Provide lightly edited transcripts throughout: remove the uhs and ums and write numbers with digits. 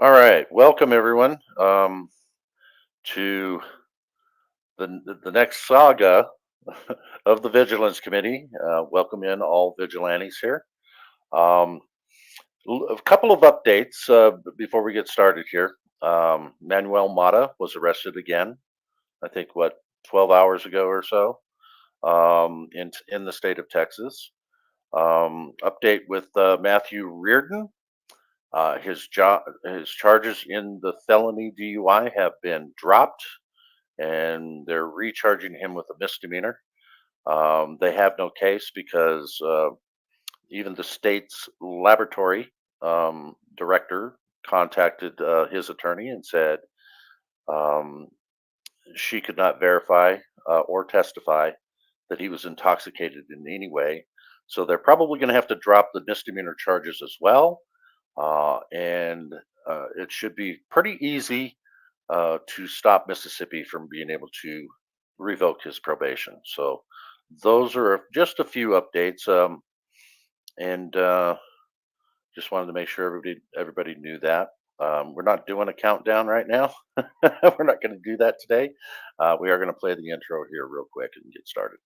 All right, welcome everyone to the next saga of the Vigilance Committee. Welcome in all vigilantes here. Um, a couple of updates before we get started here. Manuel Mata was arrested again. I think 12 hours ago or so in the state of Texas. Update with Matthew Reardon. His charges in the felony DUI have been dropped, and they're recharging him with a misdemeanor. They have no case because even the state's laboratory director contacted his attorney and said um, she could not verify or testify that he was intoxicated in any way. So they're probably going to have to drop the misdemeanor charges as well. And it should be pretty easy to stop Mississippi from being able to revoke his probation. So those are just a few updates, and just wanted to make sure everybody knew that. We're not doing a countdown right now. We're not going to do that today. We are going to play the intro here real quick and get started.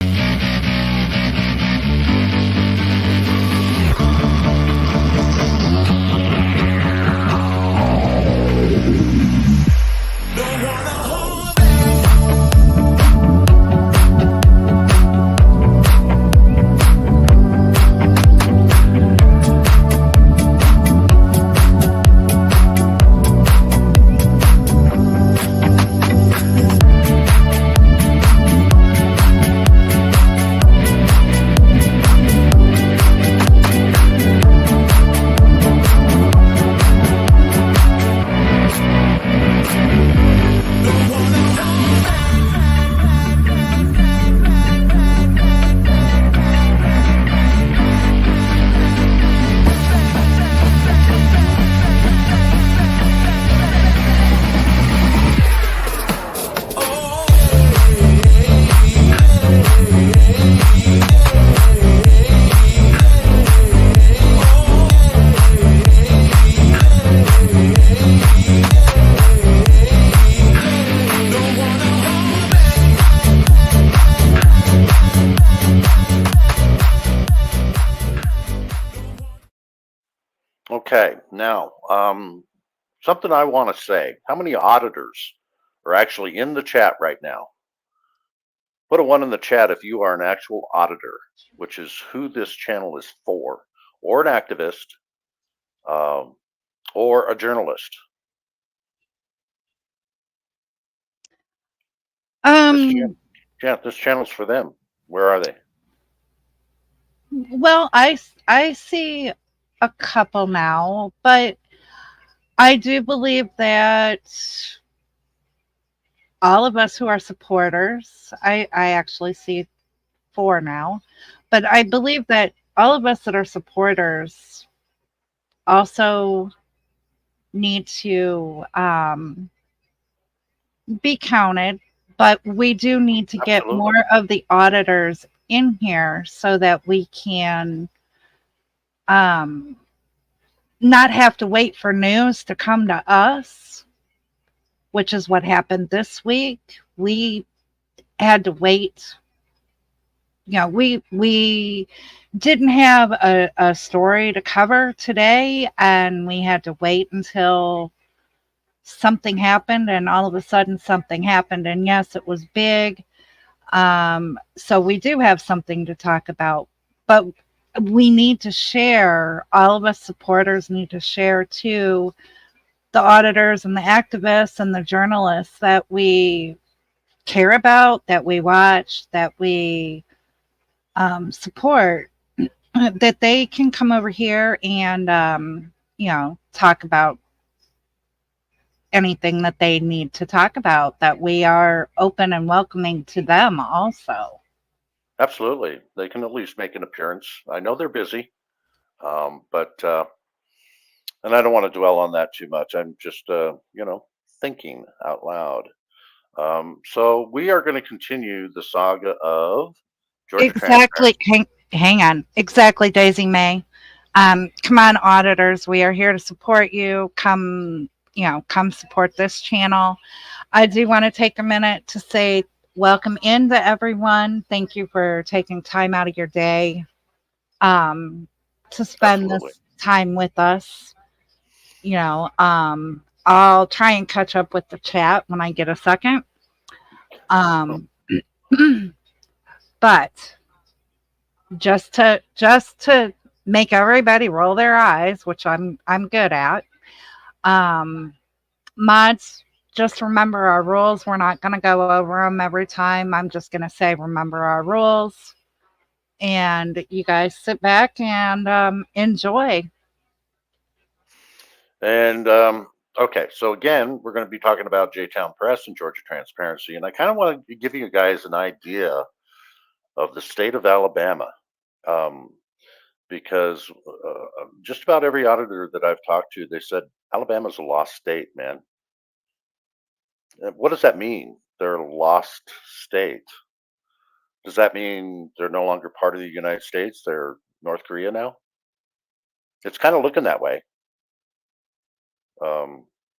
Okay, now something I want to say. How many auditors are actually in the chat right now? Put a one in the chat if you are an actual auditor, which is who this channel is for, or an activist, or a journalist. This channel's for them. Where are they? Well, I see a couple now, but I do believe that all of us who are supporters, I actually see 4 now, but I believe that all of us that are supporters also need to be counted, but we do need to get Absolutely. more of the auditors in here so that we can not have to wait for news to come to us, which is what happened this week. We had to wait. You know, we didn't have a story to cover today, and we had to wait until something happened, and all of a sudden something happened, and yes, it was big. So we do have something to talk about, but we need to share. All of us supporters need to share to the auditors and the activists and the journalists that we care about, that we watch, that we support, that they can come over here and talk about anything that they need to talk about, that we are open and welcoming to them also. Absolutely. They can at least make an appearance. I know they're busy, but and I don't want to dwell on that too much. I'm just, thinking out loud. So we are going to continue the saga of Georgia Exactly. Transparency. Hang on. Exactly, Daisy May. Come on, auditors. We are here to support you. Come come support this channel. I do want to take a minute to say welcome in to everyone. Thank you for taking time out of your day to spend Absolutely. this time with us. I'll try and catch up with the chat when I get a second. But just to make everybody roll their eyes, which I'm good at. Mods, just remember our rules. We're not going to go over them every time. I'm just going to say, remember our rules. And you guys sit back and enjoy. And okay, so again, we're going to be talking about J-Town Press and Georgia Transparency. And I kind of want to give you guys an idea of the state of Alabama. Because just about every auditor that I've talked to, they said Alabama's a lost state, man. What does that mean? They're a lost state. Does that mean they're no longer part of the United States? They're North Korea now? It's kind of looking that way,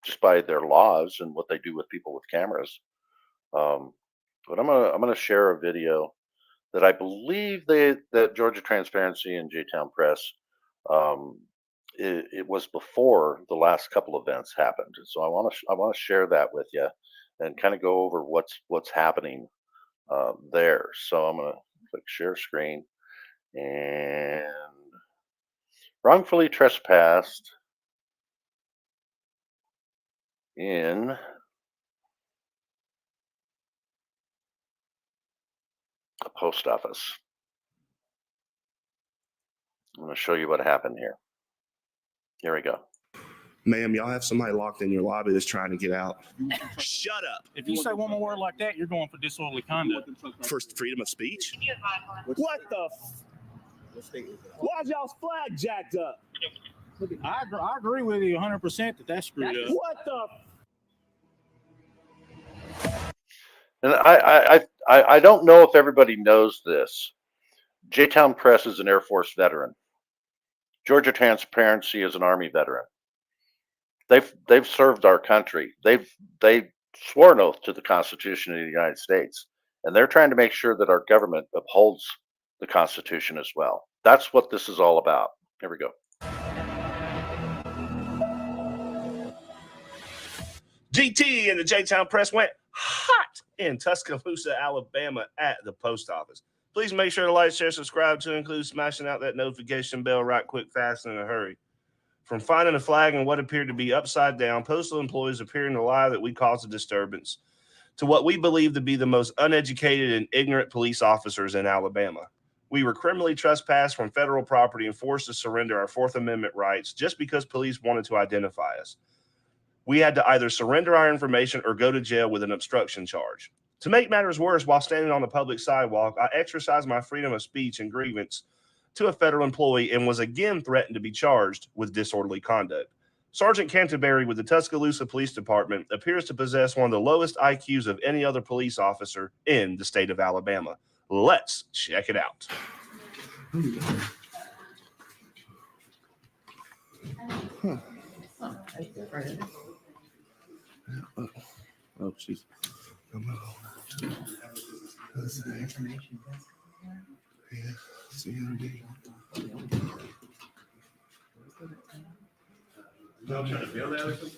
just by their laws and what they do with people with cameras. But I'm gonna share a video that I believe that Georgia Transparency and J-Town Press, it was before the last couple events happened. So I want to share that with you and kind of go over what's happening there. So I'm gonna click share screen, and wrongfully trespassed in a post office. I'm going to show you what happened here. Here we go. Ma'am, y'all have somebody locked in your lobby that's trying to get out. Shut up. If you say one more word like that, you're going for disorderly conduct. For freedom of speech? What the? Why's y'all's flag jacked up? I agree with you 100% that that's screwed up. What the? And I don't know if everybody knows this. J-Town Press is an Air Force veteran. Georgia Transparency is an Army veteran. They've served our country. They swore an oath to the Constitution of the United States, and they're trying to make sure that our government upholds the Constitution as well. That's what this is all about. Here we go. GT and the J-Town Press went hot in Tuscaloosa, Alabama at the post office. Please make sure to like, share, subscribe to include smashing out that notification bell right quick, fast, and in a hurry. From finding a flag in what appeared to be upside down, postal employees appearing to lie that we caused a disturbance, to what we believe to be the most uneducated and ignorant police officers in Alabama. We were criminally trespassed from federal property and forced to surrender our Fourth Amendment rights just because police wanted to identify us. We had to either surrender our information or go to jail with an obstruction charge. To make matters worse, while standing on the public sidewalk, I exercised my freedom of speech and grievance to a federal employee and was again threatened to be charged with disorderly conduct. Sergeant Canterbury with the Tuscaloosa Police Department appears to possess one of the lowest IQs of any other police officer in the state of Alabama. Let's check it out. Oh, jeez. I'm trying to bail that or something.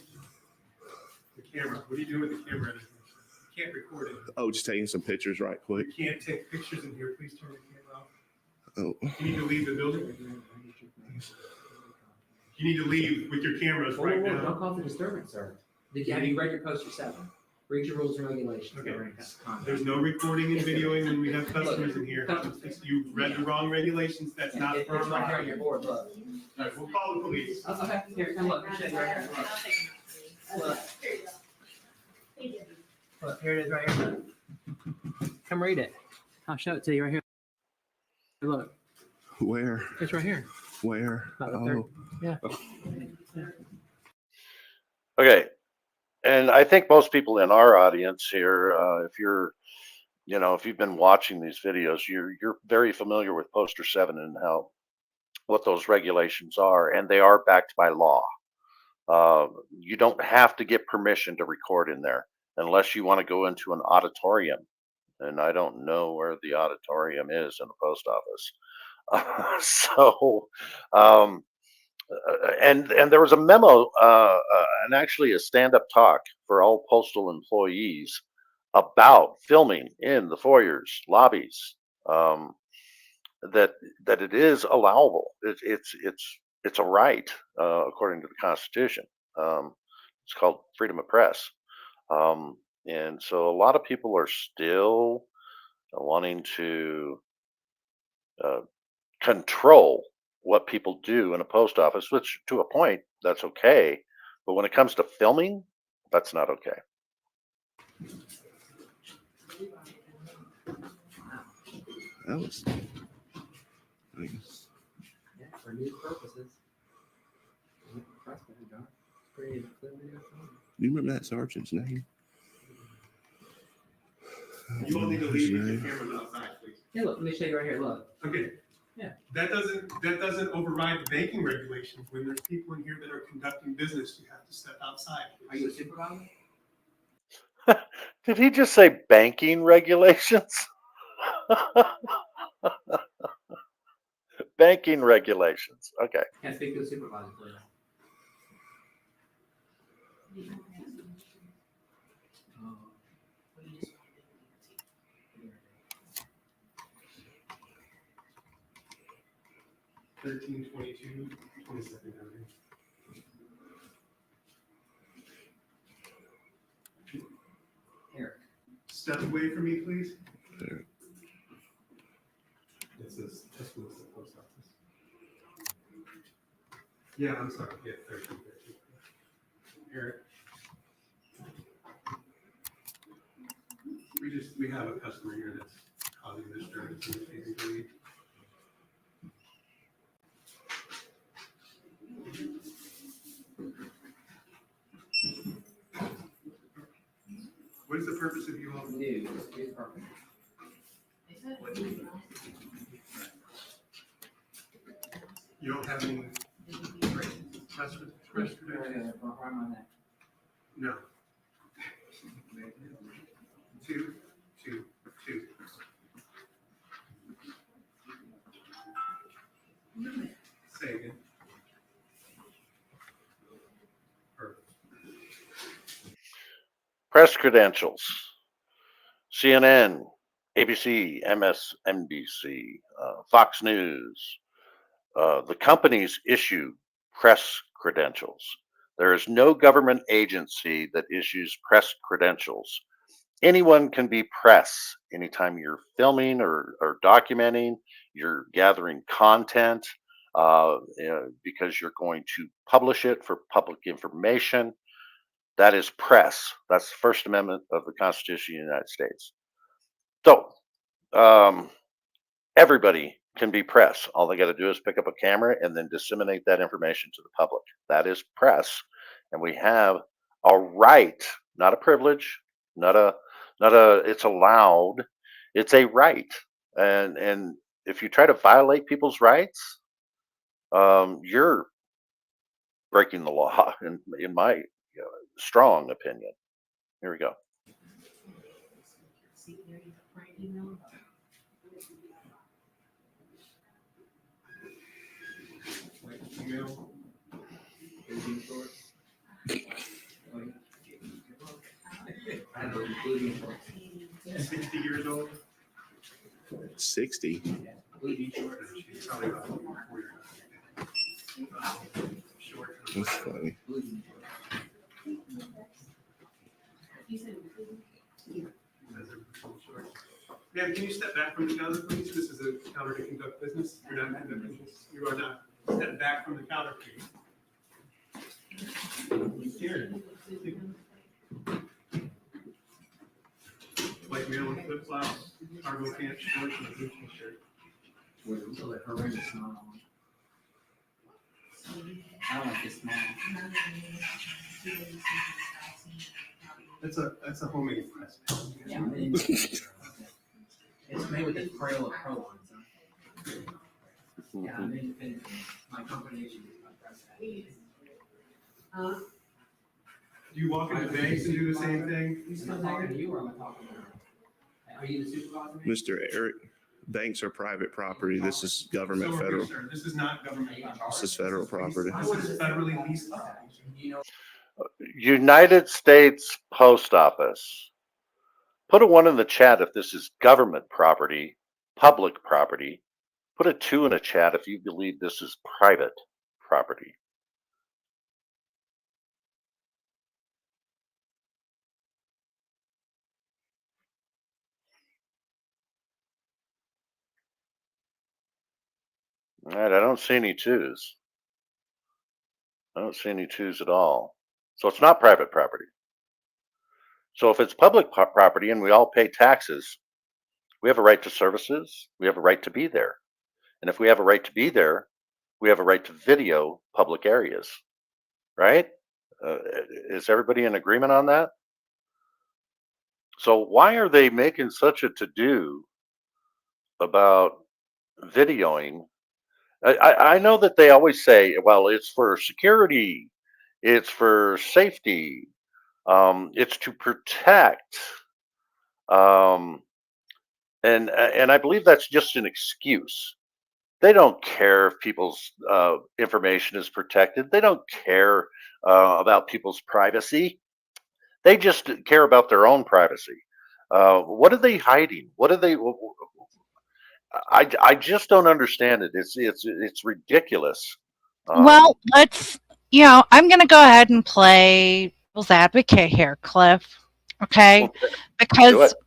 The camera. What are you doing with the camera? You can't record it. Oh, just taking some pictures right quick. You can't take pictures in here. Please turn the camera off. Oh. You need to leave the building. You need to leave with your cameras right now. Don't call for disturbance, sir. Have you read your poster 7? Read your rules and regulations. Okay. There's no recording and videoing when we have customers in here. You read the wrong regulations. That's not It's for our right here on property. your board, look. All right, we'll call the police. Okay, here, come look. I'll show you right here. Look. Look, here it is right here. Come read it. I'll show it to you right here. Look, Where? it's right here. Where? About the third. Oh. Yeah. Okay. And I think most people in our audience here, if you've been watching these videos, you're very familiar with Poster 7 and what those regulations are, and they are backed by law. You don't have to get permission to record in there unless you want to go into an auditorium. And I don't know where the auditorium is in the post office. So, um, and there was a memo, and actually a stand-up talk for all postal employees about filming in the foyers, lobbies. That it is allowable. It's a right according to the Constitution. It's called freedom of press, and so a lot of people are still wanting to control what people do in a post office, which to a point that's okay, but when it comes to filming, that's not okay. That was. Yeah, for news purposes. Pretty clear video. Do you remember that sergeant's name? You all need to leave with your cameras outside, please. Hey, look, let me show you right here. Look. Okay. Yeah. That doesn't override the banking regulations. When there's people in here that are conducting business, you have to step outside. Are you a supervisor? Did he just say banking regulations? Banking regulations. Okay. Can I speak to the supervisor, please? 1322, 22nd Avenue. Eric. Step away from me, please. Eric. This is Tuscaloosa Post Office. Yeah, I'm sorry. Yeah, 1313. Eric. We have a customer here that's causing disturbance in the physically. What is the purpose of you all? News. News purpose. You don't have any press credentials? Why am I that? No. 2, 2, 2. Say again. Perfect. Press credentials. CNN, ABC, MSNBC, Fox News. The companies issue press credentials. There is no government agency that issues press credentials. Anyone can be press anytime you're filming or documenting, you're gathering content because you're going to publish it for public information. That is press. That's the First Amendment of the Constitution of the United States. So everybody can be press. All they got to do is pick up a camera and then disseminate that information to the public. That is press. And we have a right, not a privilege, not a it's allowed. It's a right. And if you try to violate people's rights, you're breaking the law in my strong opinion. Here we go. Email. 60 years old. 60. She's probably about 4 short. That's funny. Ma'am, can you step back from the counter, please? This is a counter to conduct business. You're not conducting business. You are not. Step back from the counter, please. Here. White male in flip flops, cargo pants, shorts, and a blue t-shirt. So like horrendous smile on. I don't like this smile. That's a homemade press. Yeah, I mean, it's made with the frail of pro lines. Yeah, I'm independent. My company issues my press. Do you walk into banks and do the same thing? Am I talking to you or am I talking to her? Are you the supervisor? Mr. Eric, banks are private property. This is government, So are we, federal. sir. This is not government. This is federal property. This is federally leased land. You know, United States Post Office. Put a 1 in the chat if this is government property, public property. Put a 2 in the chat if you believe this is private property. All right, I don't see any 2s. I don't see any 2s at all. So it's not private property. So if it's public property and we all pay taxes, we have a right to services. We have a right to be there. And if we have a right to be there, we have a right to video public areas, right? Is everybody in agreement on that? So why are they making such a to-do about videoing? I know that they always say, well, it's for security, it's for safety, it's to protect, and I believe that's just an excuse. They don't care if people's information is protected. They don't care about people's privacy. They just care about their own privacy. What are they hiding? What are they? I just don't understand it. It's ridiculous. Well, I'm going to go ahead and play devil's advocate here, Cliff. Okay, do because it.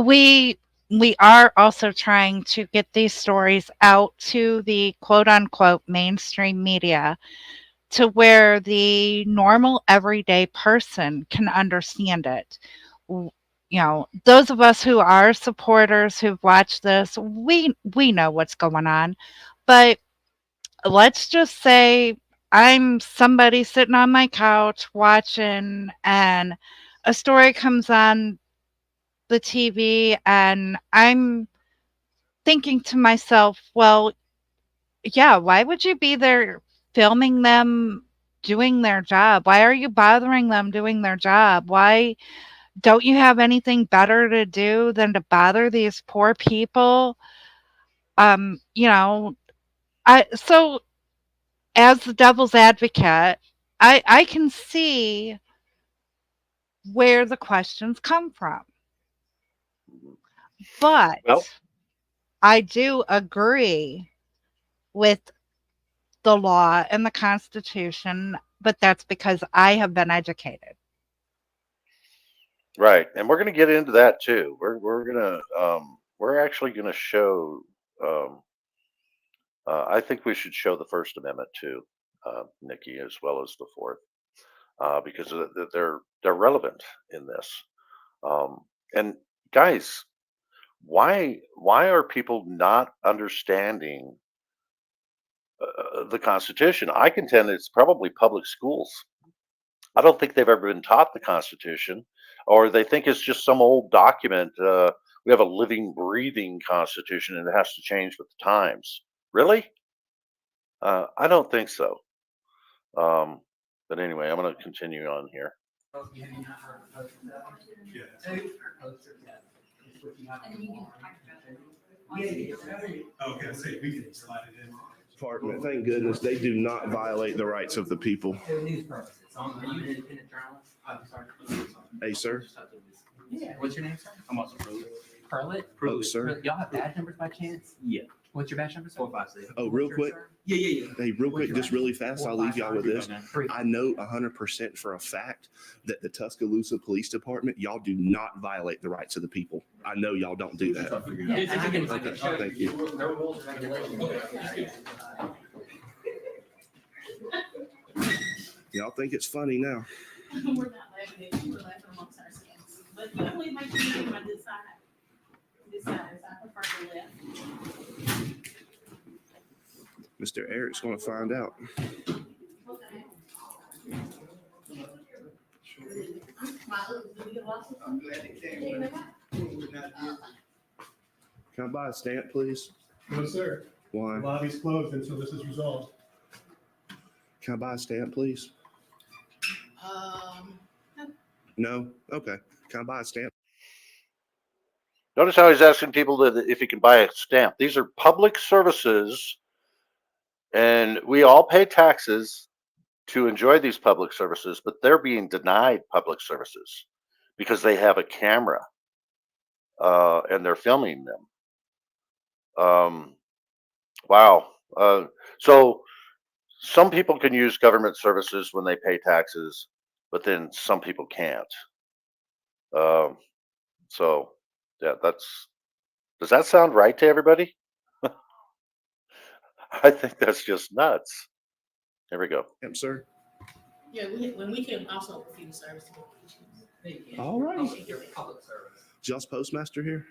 we are also trying to get these stories out to the quote unquote mainstream media to where the normal everyday person can understand it. Those of us who are supporters who've watched this, we know what's going on. But let's just say I'm somebody sitting on my couch watching and a story comes on the TV and I'm thinking to myself, well, yeah, why would you be there filming them doing their job? Why are you bothering them doing their job? Why don't you have anything better to do than to bother these poor people? So as the devil's advocate, I can see where the questions come from. But Well, I do agree with the law and the Constitution, but that's because I have been educated. right, and we're going to get into that too. We're actually going to show. I think we should show the First Amendment too, Nikki, as well as the Fourth, because they're relevant in this. And guys, why are people not understanding the Constitution? I contend it's probably public schools. I don't think they've ever been taught the Constitution, or they think it's just some old document. We have a living, breathing Constitution, and it has to change with the times. Really? I don't think so. But anyway, I'm going to continue on here. Okay, so we can slide it in. Department, thank goodness they do not violate the rights of the people. For news purposes. Are you an independent journalist? I'm sorry. Hey, sir. Yeah. What's your name, sir? I'm also Pruitt. Perlet? Oh, sir. Y'all have badge numbers by chance? Yeah. What's your badge number, sir? 456. Oh, real quick. Yeah. Hey, real quick, just really fast, I'll leave y'all with this. 3. I know 100% for a fact that the Tuscaloosa Police Department, y'all do not violate the rights of the people. I know y'all don't do that. Thank you. No rules or regulations. Y'all think it's funny now. We're not laughing at you, we're laughing amongst ourselves. But you always make sure you get my this side. This side is, I prefer the left. Mr. Eric's going to find out. Can I buy a stamp, please? No, sir. The Why? lobby's closed until this is resolved. Can I buy a stamp, please? No? Okay. Can I buy a stamp? Notice how he's asking people that if he can buy a stamp. These are public services, and we all pay taxes to enjoy these public services, but they're being denied public services because they have a camera and they're filming them. Wow. So some people can use government services when they pay taxes, but then some people can't. So yeah, does that sound right to everybody? I think that's just nuts. There we go. Stamp, sir. Yeah, when we can also refuse service to issues. All right. Public service. Just postmaster here?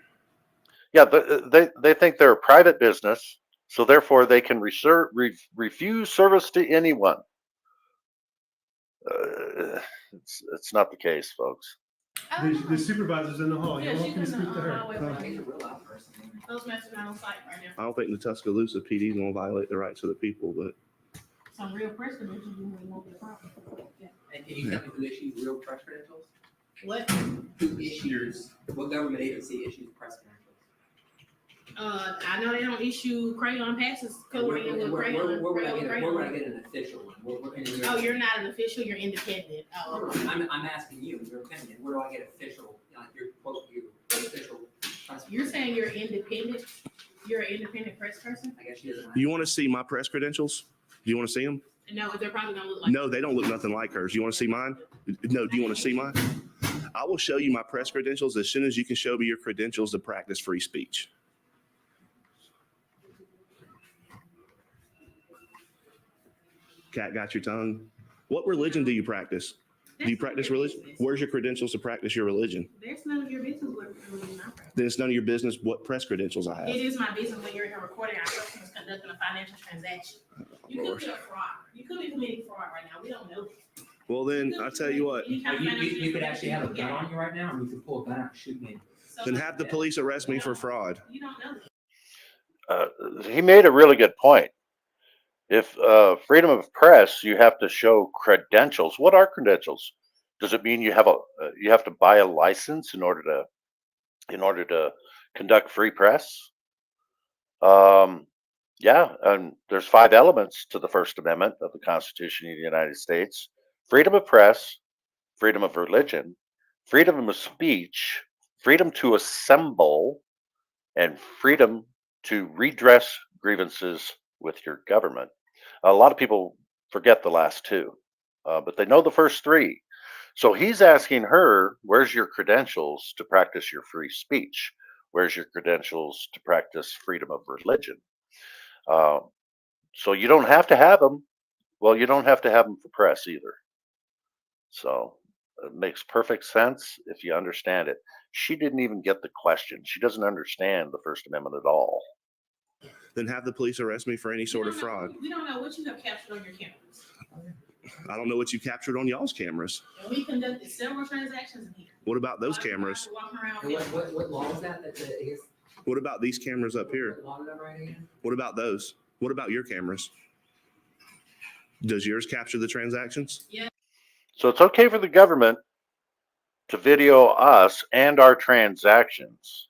Yeah, they think they're a private business, so therefore they can refuse service to anyone. It's not the case, folks. The supervisor's in the hall. Yeah, You're she's welcome to in the speak to her. hallway. He's a real loud person. Postmaster's not on site right now. I don't think the Tuscaloosa PD is going to violate the rights of the people, but Some real press credentials, you won't be a problem. Yeah. And can you tell me who issues real press credentials? What? Who issues, what government agency issues press credentials? I know they don't issue crayon passes, coloring with crayon. We're gonna crayon. get an official one. Oh, you're not an official, you're independent. Oh, okay. I'm asking you, your opinion, where do I get official, your official press? You're saying you're independent? You're an independent press person? I guess she doesn't. you want to see my press credentials? Do you want to see them? No, they're probably gonna look like. No, they don't look nothing like hers. You want to see mine? No, do you want to see mine? I will show you my press credentials as soon as you can show me your credentials to practice free speech. Cat got your tongue. What religion do you practice? Do you practice religion? Where's your credentials to practice your religion? There's none of your business what religion I practice. Then it's none of your business what press credentials I It have. is my business when you're here recording our customers conducting a financial transaction. You could be a fraud. You could be committing fraud right now. We don't know. Well, then I tell you what, Any kind of financial You could actually have a transaction, gun on you right now, or you could pull a gun out and shoot me. So then have the police arrest me for fraud. You don't know that. He made a really good point. If freedom of press, you have to show credentials. What are credentials? Does it mean you have to buy a license in order to conduct free press? Yeah, and there's 5 elements to the First Amendment of the Constitution of the United States: freedom of press, freedom of religion, freedom of speech, freedom to assemble, and freedom to redress grievances with your government. A lot of people forget the last 2, but they know the first 3. So he's asking her, where's your credentials to practice your free speech? Where's your credentials to practice freedom of religion? So you don't have to have them. Well, you don't have to have them for press either. So it makes perfect sense if you understand it. She didn't even get the question. She doesn't understand the First Amendment at all. Then have the police arrest me for any sort of We don't know- fraud. We don't know what you have captured on your cameras. I don't know what you captured on y'all's cameras. And we conducted several transactions in here. What about those A lot of cameras? people walking around And with- what law is that? That's I guess. What about these cameras up here? What law is that right again? What about those? What about your cameras? Does yours capture the transactions? So it's okay for the government to video us and our transactions.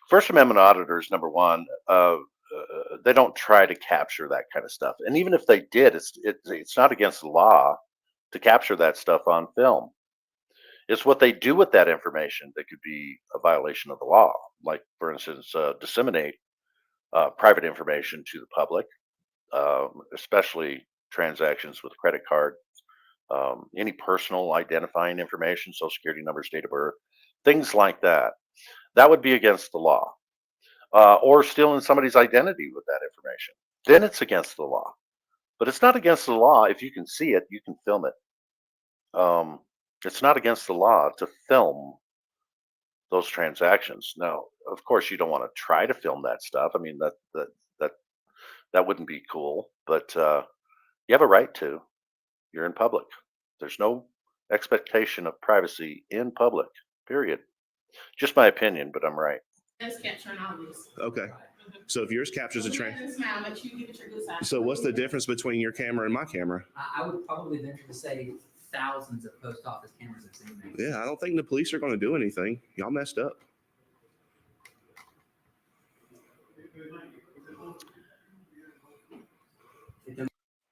First Amendment auditors, number one, they don't try to capture that kind of stuff. And even if they did, it's not against the law to capture that stuff on film. It's what they do with that information that could be a violation of the law. Like, for instance, disseminate private information to the public, especially transactions with credit card, any personal identifying information, social security numbers, date of birth, things like that. That would be against the law. Or stealing somebody's identity with that information. Then it's against the law. But it's not against the law. If you can see it, you can film it. It's not against the law to film those transactions. Now, of course, you don't want to try to film that stuff. I mean, that wouldn't be cool. But you have a right to. You're in public. There's no expectation of privacy in public. Period. Just my opinion, but I'm right. That's capturing all this. Okay. So if yours captures a Look trend, at it and smile, make sure you give it your good side. so what's the difference between your camera and my camera? I would probably venture to say thousands of post office cameras I've seen there. Yeah, I don't think the police are going to do anything. Y'all messed up.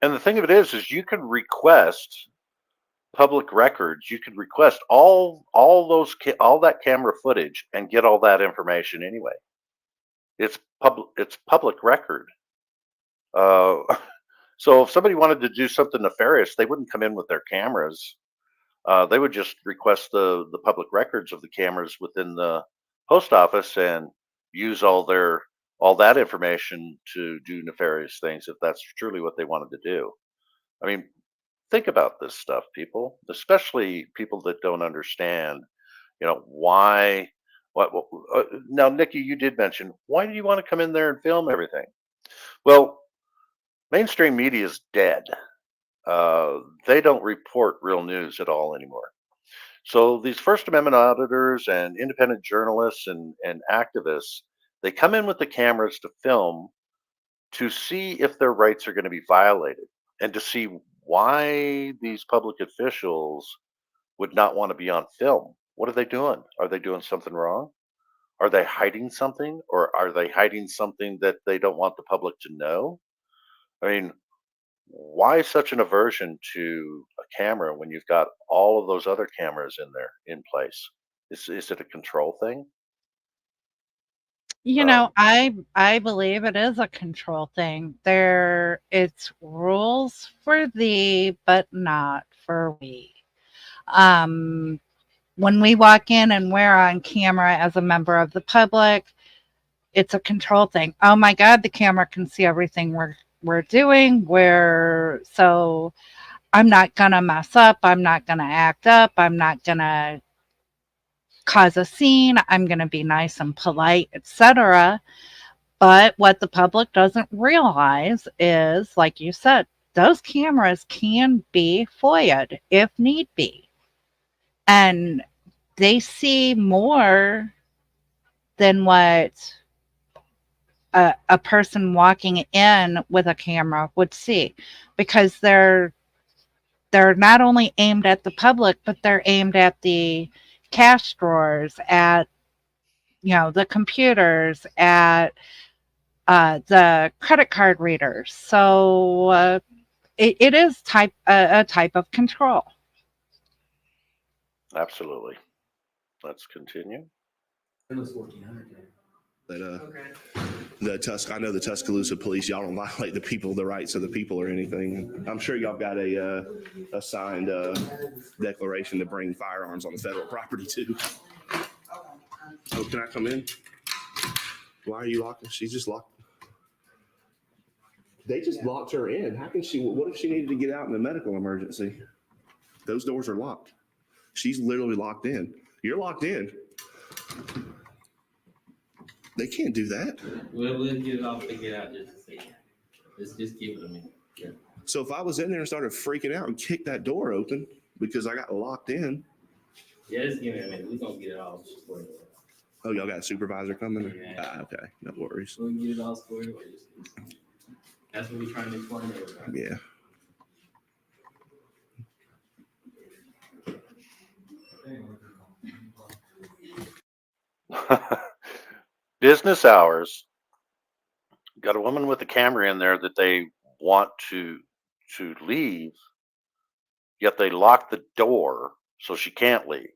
And the thing of it is you can request public records. You could request all that camera footage and get all that information anyway. It's public record. So if somebody wanted to do something nefarious, they wouldn't come in with their cameras. They would just request the public records of the cameras within the post office and use all that information to do nefarious things if that's truly what they wanted to do. I mean, think about this stuff, people, especially people that don't understand, why. Now, Nikki, you did mention, why do you want to come in there and film everything? Well, mainstream media is dead. They don't report real news at all anymore. So these First Amendment auditors and independent journalists and activists, they come in with the cameras to film to see if their rights are going to be violated and to see why these public officials would not want to be on film. What are they doing? Are they doing something wrong? Are they hiding something, or are they hiding something that they don't want the public to know? I mean, why such an aversion to a camera when you've got all of those other cameras in place? Is it a control thing? I believe it is a control thing. It's rules for thee, but not for we. When we walk in and we're on camera as a member of the public, it's a control thing. Oh my God, the camera can see everything we're doing. So I'm not gonna mess up. I'm not gonna act up. I'm not gonna cause a scene. I'm gonna be nice and polite, etc. But what the public doesn't realize is, like you said, those cameras can be FOIA'd if need be. And they see more than what a person walking in with a camera would see, because they're not only aimed at the public, but they're aimed at the cash drawers, at the computers, at the credit card readers. So it is a type of control. Absolutely. Let's continue. It was 1,400 there. But Okay. I know the Tuscaloosa police, y'all don't violate the rights of the people or anything. I'm sure y'all got a signed declaration to bring firearms on the federal property too. Oh, can I come in? Why are you locking? She's just locked. They just locked her in. How can she? What if she needed to get out in a medical emergency? Those doors are locked. She's literally locked in. You're locked in. They can't do that. We'll get it all figured out just to see. Just give it a minute. Yeah. So if I was in there and started freaking out and kicked that door open because I got locked in. Yeah, just give it a minute. We're gonna get it all squared away. Oh, y'all got a supervisor coming? Yeah. Okay, no worries. We'll get it all squared away. That's what we're trying to explain to everybody. Yeah. Business hours. Got a woman with a camera in there that they want to leave, yet they lock the door so she can't leave.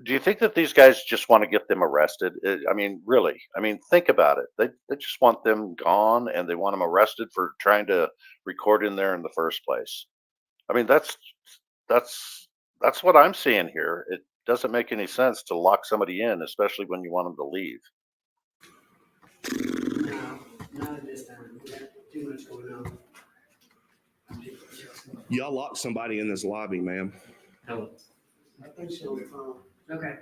Do you think that these guys just want to get them arrested? I mean, really? I mean, think about it. They just want them gone, and they want them arrested for trying to record in there in the first place. I mean, that's what I'm seeing here. It doesn't make any sense to lock somebody in, especially when you want them to leave. No, not at this time. We got too much going on. Y'all locked somebody in this lobby, ma'am. Hello. I think she's on the phone. Okay.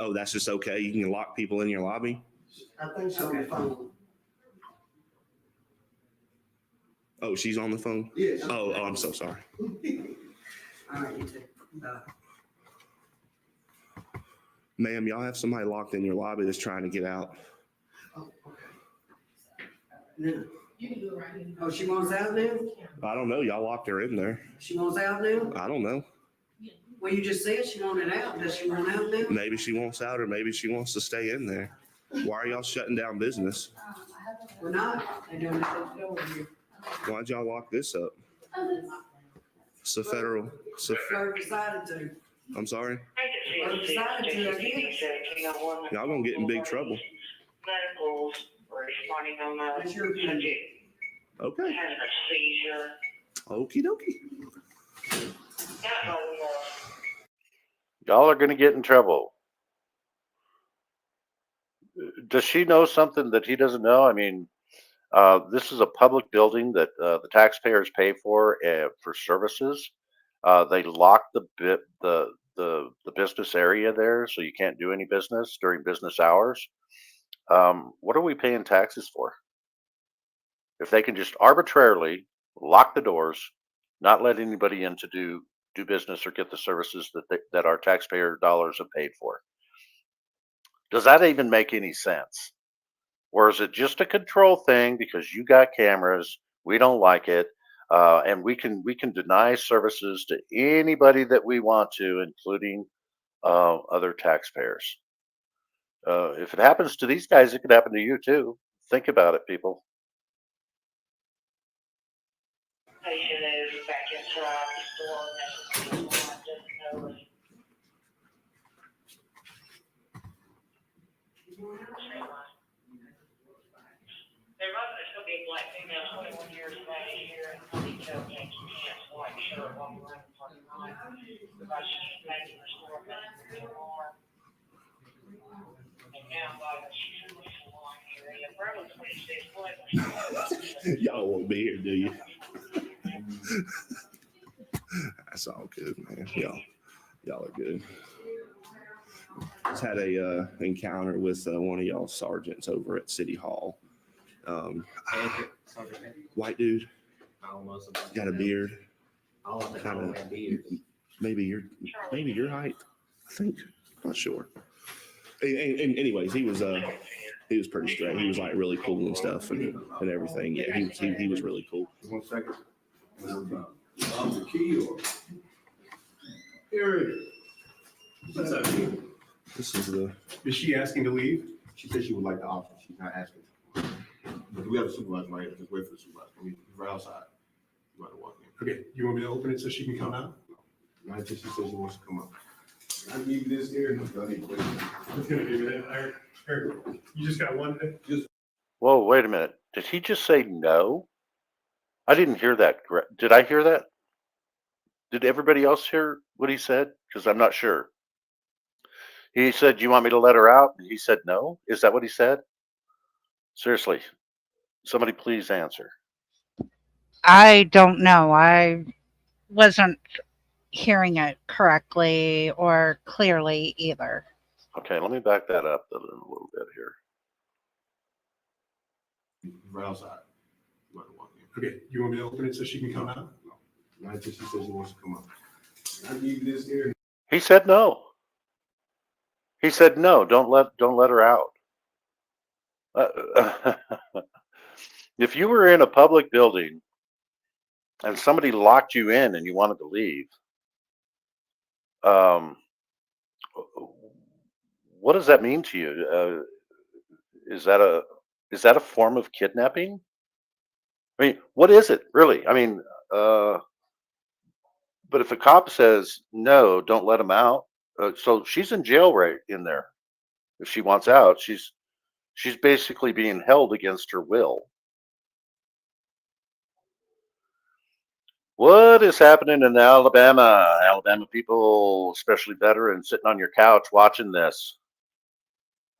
Oh, that's just okay. You can lock people in your lobby? I think she's on the phone. Oh, she's on the phone? Yeah. Oh, I'm so sorry. All right, you take. Ma'am, y'all have somebody locked in your lobby that's trying to get out. Oh, okay. Yeah. You can do it right here. Oh, she wants out now? I don't know. Y'all locked her in there. She wants out now? I don't know. Well, you just said she wanted out. Does she want out now? Maybe she wants out or maybe she wants to stay in there. Why are y'all shutting down business? We're not. They're doing it at the door here. Why'd y'all lock this up? It's a federal. Clerk decided to. I'm sorry. Clerk decided to, I guess. Y'all gonna get in big trouble. Medicals responding on the That's your opinion. subject Okay. having a seizure. Okie dokie. Not on Y'all are going to get in trouble. Does she know something that he doesn't know? I mean, this is a public building that the taxpayers pay for services. They lock the business area there, so you can't do any business during business hours. What are we paying taxes for? If they can just arbitrarily lock the doors, not let anybody in to do business or get the services that our taxpayer dollars have paid for. Does that even make any sense? Or is it just a control thing because you got cameras, we don't like it, and we can deny services to anybody that we want to, including other taxpayers? If it happens to these guys, it could happen to you too. Think about it, people. patient is back inside the store and doesn't know it. Their mother is gonna be a black female, 21 years of age here, and detail takes pants, white shirt, walking around the parking lot. Because she's making her store anymore. And now, like, she's in the salon area, probably 26 foot. Y'all won't be here, do you? That's all good, man. Y'all are good. Just had a encounter with one of y'all sergeants over at City Hall. White dude, got a beard, kind of maybe your height, I think. Not sure. And anyways, he was pretty straight. He was like really cool and stuff and everything. Yeah, he was really cool. 1 second. The key or? Here it is. What's up, Key? This is the. Is she asking to leave? She said she would like the option. She's not asking. But we have a supervisor right here. Just wait for the supervisor. He's right outside. You gotta walk in. Okay, you want me to open it so she can come out? Not until she says she wants to come out. I need this here. I need to wait. It's gonna be a minute. Here, you just got one thing? Whoa, wait a minute. Did he just say no? I didn't hear that. Did I hear that? Did everybody else hear what he said? Because I'm not sure. He said, "You want me to let her out?" And he said, "No." Is that what he said? Seriously, somebody please answer. I don't know. I wasn't hearing it correctly or clearly either. Okay, let me back that up a little bit here. He's right outside. You gotta walk in. Okay, you want me to open it so she can come out? Not until she says she wants to come out. I need this here. He said no. He said no. Don't let her out. If you were in a public building and somebody locked you in and you wanted to leave, what does that mean to you? Is that a form of kidnapping? I mean, what is it really? I mean, but if a cop says no, don't let him out. So she's in jail right in there. If she wants out, she's basically being held against her will. What is happening in Alabama? Alabama people, especially veterans, sitting on your couch watching this.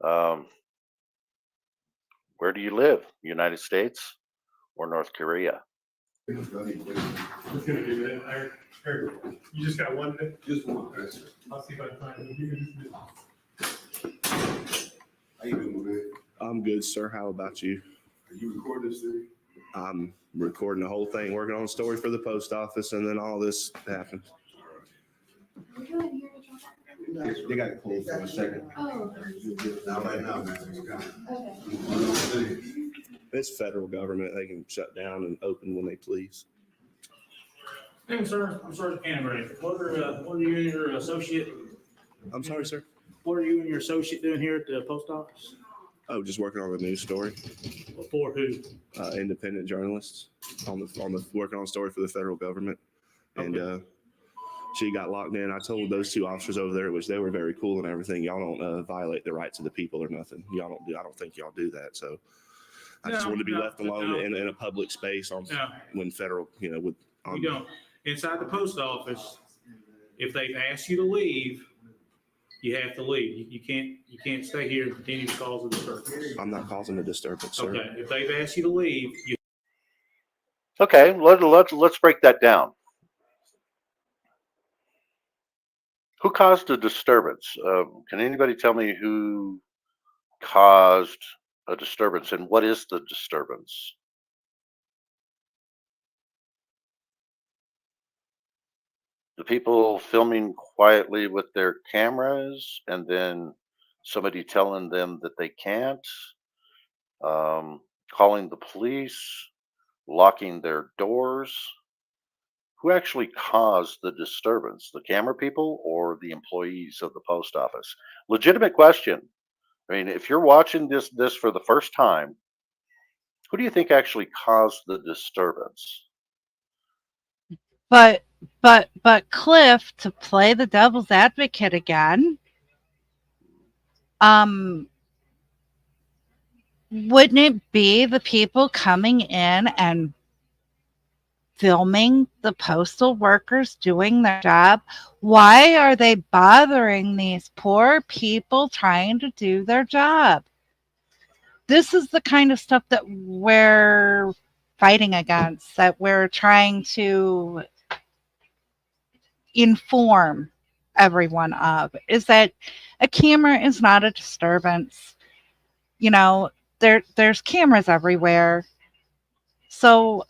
Where do you live? United States or North Korea? It's gonna be a minute. Here, you just got one thing? Just one. I'll see if I can find it. You can just- How you doing, man? I'm good, sir. How about you? Are you recording this thing? I'm recording the whole thing, working on a story for the post office, and then all this happened. They got to close for a second. Oh. Not right now, man. Okay. It's federal government. They can shut down and open when they please. Hey, sir, I'm Sergeant Canterbury. What are you and your associate? I'm sorry, sir. What are you and your associate doing here at the post office? Oh, just working on the news story. For who? Independent journalists on the working on a story for the federal government. And she got locked in. I told those two officers over there, which they were very cool and everything. Y'all don't violate the rights of the people or nothing. Y'all don't do. I don't think y'all do that. So I just wanted to be left alone in a public space when federal, with. You don't. Inside the post office, if they've asked you to leave, you have to leave. You can't stay here and continue to cause a disturbance. I'm not causing a disturbance, sir. Okay. If they've asked you to leave, Okay, let's break that down. Who caused the disturbance? Can anybody tell me who caused a disturbance and what is the disturbance? The people filming quietly with their cameras and then somebody telling them that they can't, calling the police, locking their doors. Who actually caused the disturbance? The camera people or the employees of the post office? Legitimate question. I mean, if you're watching this for the first time, who do you think actually caused the disturbance? But Cliff, to play the devil's advocate again, wouldn't it be the people coming in and filming the postal workers doing their job? Why are they bothering these poor people trying to do their job? This is the kind of stuff that we're fighting against, that we're trying to inform everyone of, is that a camera is not a disturbance. There's cameras everywhere. So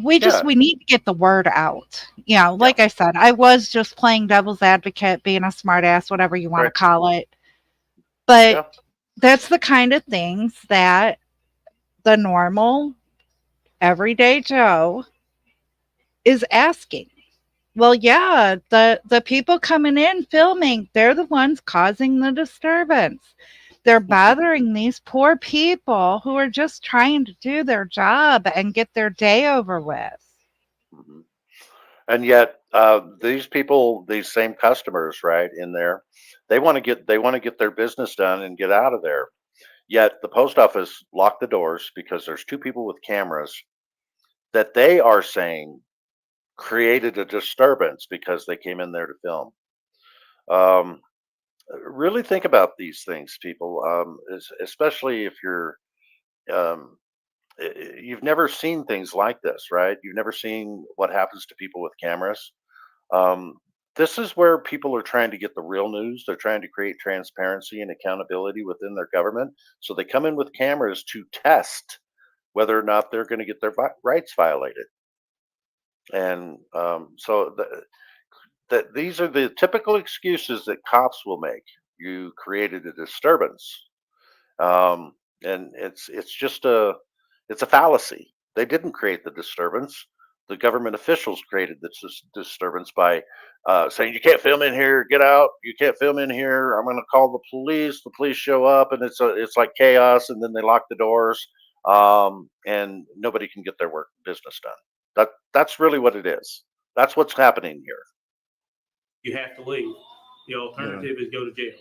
we need to get the word out. Like I said, I was just playing devil's advocate, being a smart ass, whatever you want to call it. But that's the kind of things that the normal everyday Joe is asking. Well, yeah, the people coming in filming, they're the ones causing the disturbance. They're bothering these poor people who are just trying to do their job and get their day over with. Mm-hmm. And yet, these people, these same customers, right in there, they want to get their business done and get out of there. Yet the post office locked the doors because there's two people with cameras that they are saying created a disturbance because they came in there to film. Really think about these things, people, especially if you've never seen things like this, right? You've never seen what happens to people with cameras. This is where people are trying to get the real news. They're trying to create transparency and accountability within their government. So they come in with cameras to test whether or not they're going to get their rights violated. And so these are the typical excuses that cops will make. You created a disturbance, and it's just a fallacy. They didn't create the disturbance. The government officials created this disturbance by saying you can't film in here, get out. You can't film in here. I'm going to call the police. The police show up, and it's like chaos. And then they lock the doors, and nobody can get their business done. That's really what it is. That's what's happening here. you have to leave. The alternative is go to jail.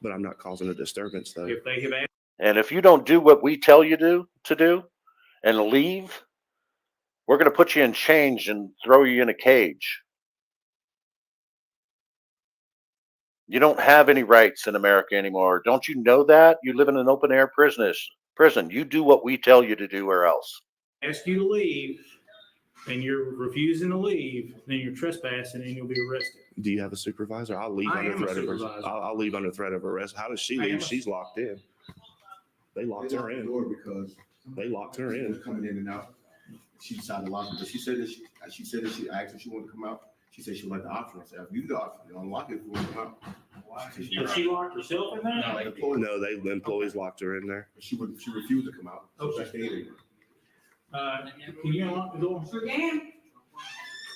But I'm not causing a disturbance, though. If they have asked, And if you don't do what we tell you to do and leave, we're going to put you in chains and throw you in a cage. You don't have any rights in America anymore. Don't you know that? You live in an open air prison. You do what we tell you to do or else. ask you to leave and you're refusing to leave, then you're trespassing and you'll be arrested. Do you have a supervisor? I'll leave under threat of arrest. I'll leave under threat of arrest. How does she leave? She's locked in. They locked her in. Because they locked her in. Coming in and out. She decided to lock her. But she said that she asked if she wanted to come out. She said she would like the option. I said, I'll give you the option. You unlock it if you want to come out. Did she lock herself in there? No, the employees locked her in there. She refused to come out. So she stayed in there. Can you unlock the door?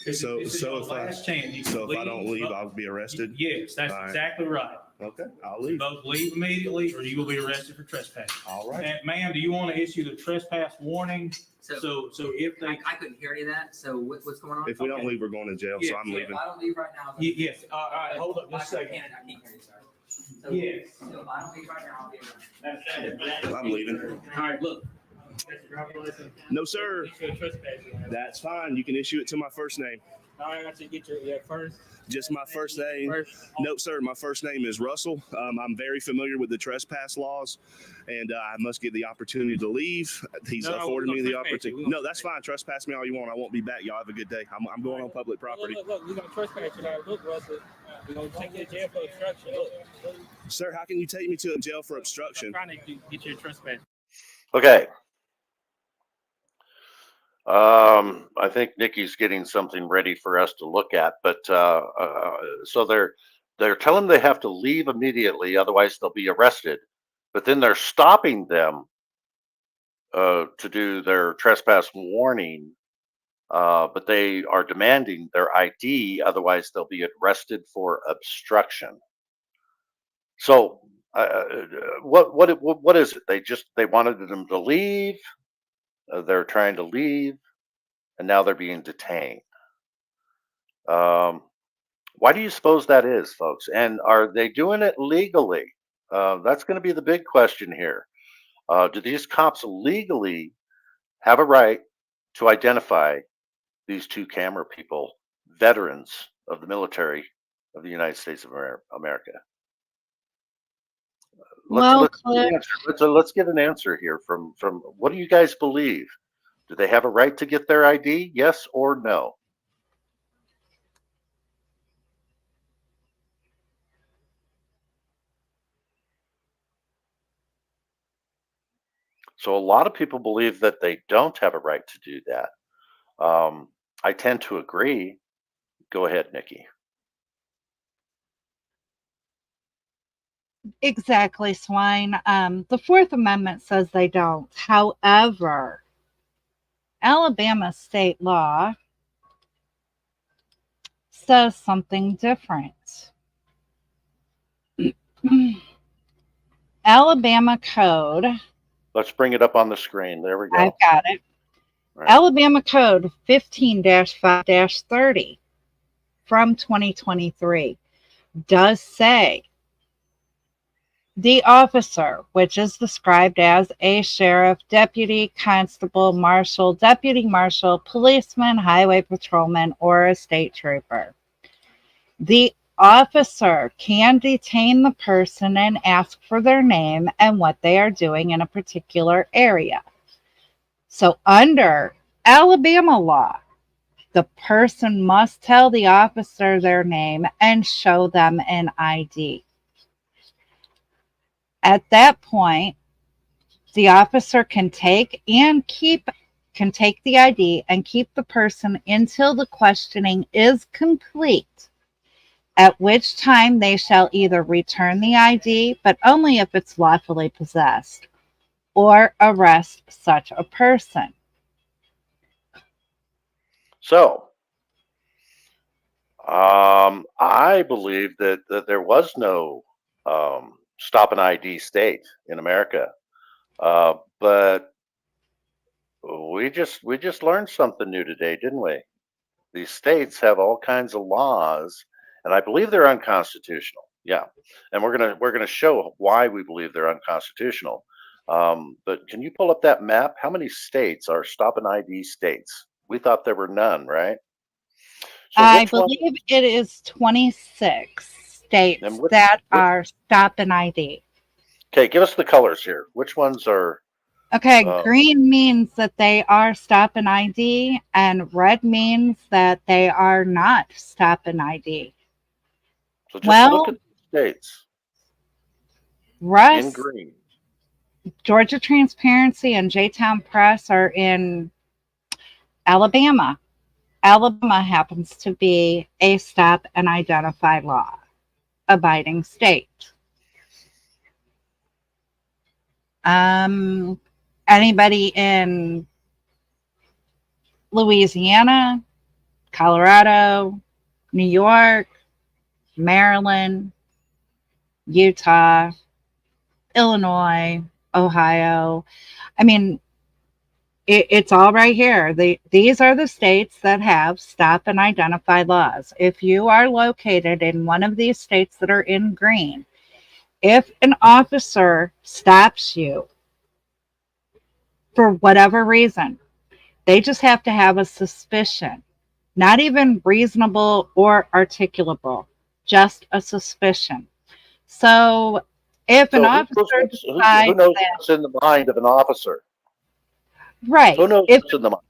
This So is if your I last chance. You can so if I don't leave, up. I'll be arrested. Yes, that's All right. exactly right. Okay, I'll You leave. both leave immediately, or you will be arrested for trespassing. All right. And ma'am, do you want to issue the trespass warning? So if they, I couldn't hear any of that. So what's going on? If we don't Okay. leave, we're going to jail. So Yeah, I'm yeah. leaving. If I don't leave right now. yes, all right, hold up just a second. I can't hear you, sorry. So, Yes. So if I don't leave right now, I'll be around. I'm leaving. All right, look. No, sir. That's fine. You can issue it to my first name. All right, I should get your first. Just my first name. No, sir. My first name is Russell. I'm very familiar with the trespass laws, and I must get the opportunity to leave. He's No, afforded we're me gonna the trespass you. opportunity. We're gonna No, that's fine. Trespass me all you want. I won't be back. Y'all have a good day. I'm going on public property. Look, we're gonna trespass you now. Look, Russell, we're gonna take you to jail for obstruction. Look, Sir, how can you take me to jail for obstruction? I'm trying to get you a trespass. Okay. I think Nikki's getting something ready for us to look at, but so they're telling them they have to leave immediately, otherwise they'll be arrested. But then they're stopping them to do their trespass warning, but they are demanding their ID, otherwise they'll be arrested for obstruction. So what is it? They wanted them to leave. They're trying to leave, and now they're being detained. Why do you suppose that is, folks? And are they doing it legally? That's going to be the big question here. Do these cops legally have a right to identify these two camera people, veterans of the military of the United States of America? Let's get an answer here from what do you guys believe? Do they have a right to get their ID? Yes or no? So a lot of people believe that they don't have a right to do that. I tend to agree. Go ahead, Nikki. Exactly, Swine. The Fourth Amendment says they don't. However, Alabama state law says something different. Alabama Code. Let's bring it up on the screen. There we go. I've got it. Right. Alabama Code 15-5-30 from 2023 does say the officer, which is described as a sheriff, deputy, constable, marshal, deputy marshal, policeman, highway patrolman, or a state trooper. The officer can detain the person and ask for their name and what they are doing in a particular area. So under Alabama law, the person must tell the officer their name and show them an ID. At that point, the officer can take the ID and keep the person until the questioning is complete, at which time they shall either return the ID, but only if it's lawfully possessed, or arrest such a person. So, I believe that there was no stop an ID state in America, but we just learned something new today, didn't we? These states have all kinds of laws, and I believe they're unconstitutional. Yeah, and we're gonna show why we believe they're unconstitutional. But can you pull up that map? How many states are stop an ID states? We thought there were none, right? So I believe it is 26 states that are stop an ID. Okay, give us the colors here. Which ones are? Okay, green means that they are stop an ID, and red means that they are not stop an ID. So just look at the states. Russ, in green. Georgia Transparency and J-Town Press are in Alabama. Alabama happens to be a stop and identify law. abiding state. Anybody in Louisiana, Colorado, New York, Maryland, Utah, Illinois, Ohio. I mean, it's all right here. These are the states that have stop and identify laws. If you are located in one of these states that are in green, if an officer stops you for whatever reason, they just have to have a suspicion, not even reasonable or articulable, just a suspicion. So if an officer who decides knows that, what's in the mind of an officer? right, Who knows what's in the mind?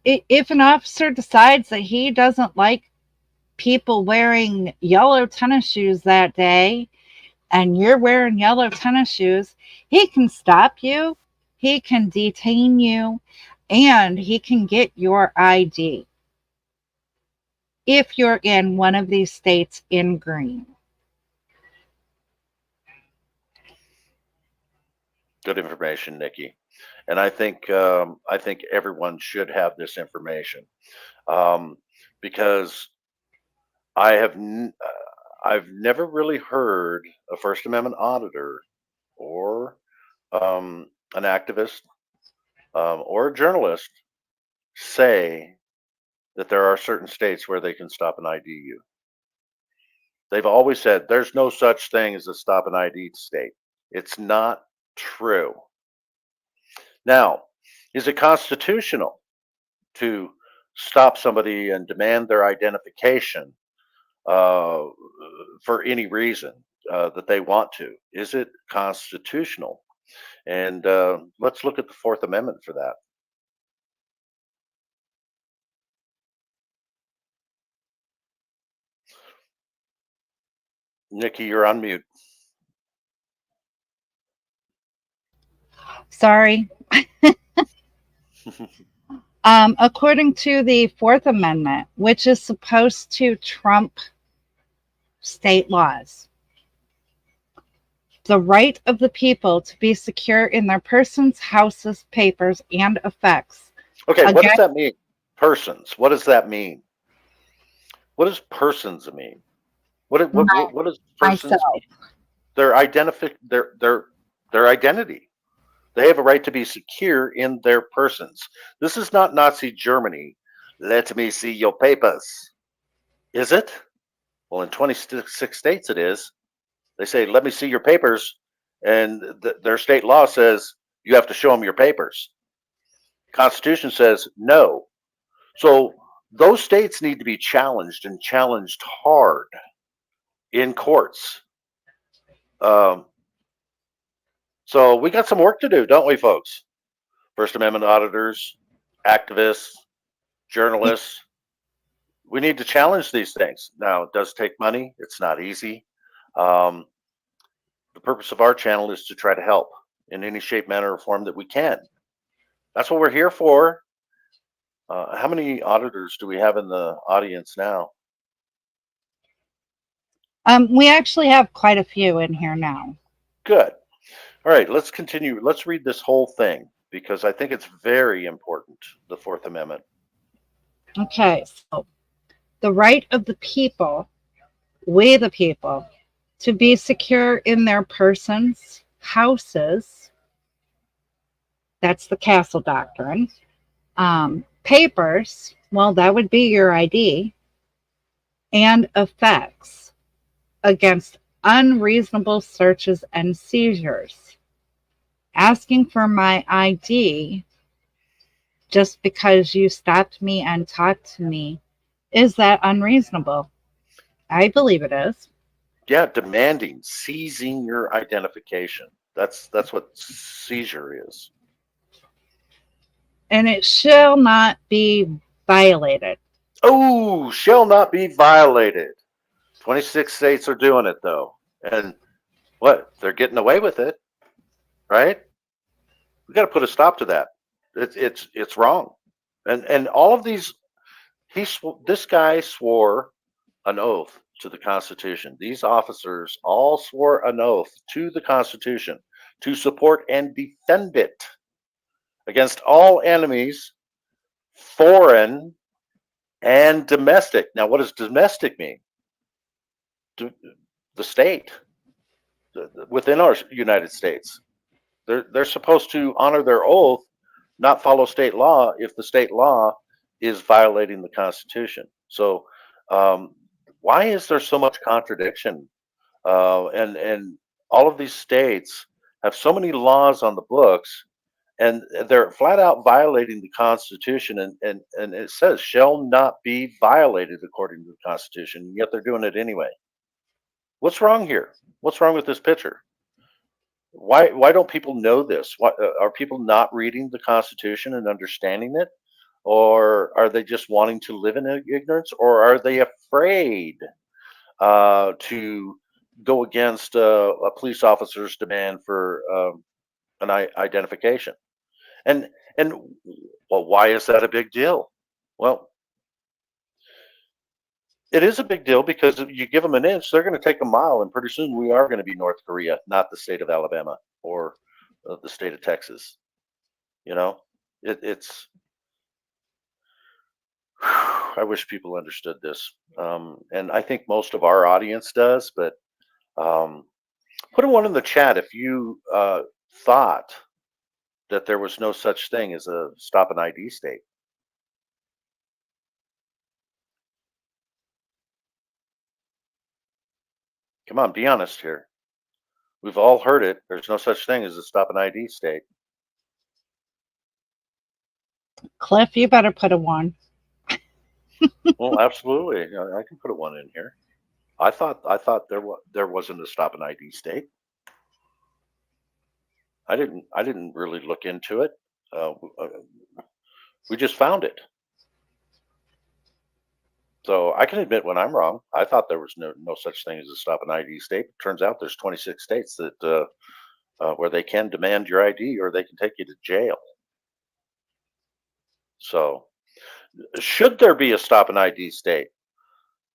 if an officer decides that he doesn't like people wearing yellow tennis shoes that day and you're wearing yellow tennis shoes, he can stop you, he can detain you, and he can get your ID if you're in one of these states in green. Good information, Nikki. And I think everyone should have this information, because I've never really heard a First Amendment auditor or an activist or a journalist say that there are certain states where they can stop and ID you. They've always said there's no such thing as a stop and ID state. It's not true. Now, is it constitutional to stop somebody and demand their identification for any reason that they want to? Is it constitutional? And let's look at the Fourth Amendment for that. Nikki, you're on mute. Sorry. According to the Fourth Amendment, which is supposed to trump state laws, the right of the people to be secure in their persons, houses, papers, and effects. Okay, what does that mean? Persons. What does that mean? What does persons mean? What does persons mean? Their identity. They have a right to be secure in their persons. This is not Nazi Germany. Let me see your papers. Is it? Well, in 26 states it is. They say, let me see your papers. And their state law says you have to show them your papers. Constitution says no. So those states need to be challenged, and challenged hard in courts. So we got some work to do, don't we, folks? First Amendment auditors, activists, journalists. We need to challenge these things. Now, it does take money. It's not easy. The purpose of our channel is to try to help in any shape, manner, or form that we can. That's what we're here for. How many auditors do we have in the audience now? We actually have quite a few in here now. Good. All right, let's continue. Let's read this whole thing because I think it's very important, the Fourth Amendment. Okay, so the right of the people, we the people, to be secure in their persons, houses, that's the Castle Doctrine, papers, well, that would be your ID, and effects against unreasonable searches and seizures. Asking for my ID just because you stopped me and talked to me, is that unreasonable? I believe it is. Yeah, demanding, seizing your identification. That's what seizure is. And it shall not be violated. Oh, shall not be violated. 26 states are doing it though. And what? They're getting away with it, right? We got to put a stop to that. It's wrong. And all of these, this guy swore an oath to the Constitution. These officers all swore an oath to the Constitution to support and defend it against all enemies, foreign and domestic. Now, what does domestic mean? The state within our United States. They're supposed to honor their oath, not follow state law if the state law is violating the Constitution. So, why is there so much contradiction? And all of these states have so many laws on the books, and they're flat out violating the Constitution, and it says shall not be violated according to the Constitution, yet they're doing it anyway. What's wrong here? What's wrong with this picture? Why don't people know this? Why are people not reading the Constitution and understanding it? Or are they just wanting to live in ignorance? Or are they afraid to go against a police officer's demand for an identification? And well, why is that a big deal? Well, it is a big deal because if you give them an inch, they're going to take a mile, and pretty soon we are going to be North Korea, not the state of Alabama or the state of Texas. You know, it's. I wish people understood this, and I think most of our audience does. But put a one in the chat if you thought that there was no such thing as a stop an ID state. Come on, be honest here. We've all heard it. There's no such thing as a stop an ID state. Cliff, you better put a 1. Well, absolutely. I can put a 1 in here. I thought there wasn't a stop an ID state. I didn't really look into it. We just found it. So I can admit when I'm wrong. I thought there was no such thing as a stop an ID state. Turns out there's 26 states that where they can demand your ID or they can take you to jail. So should there be a stop an ID state?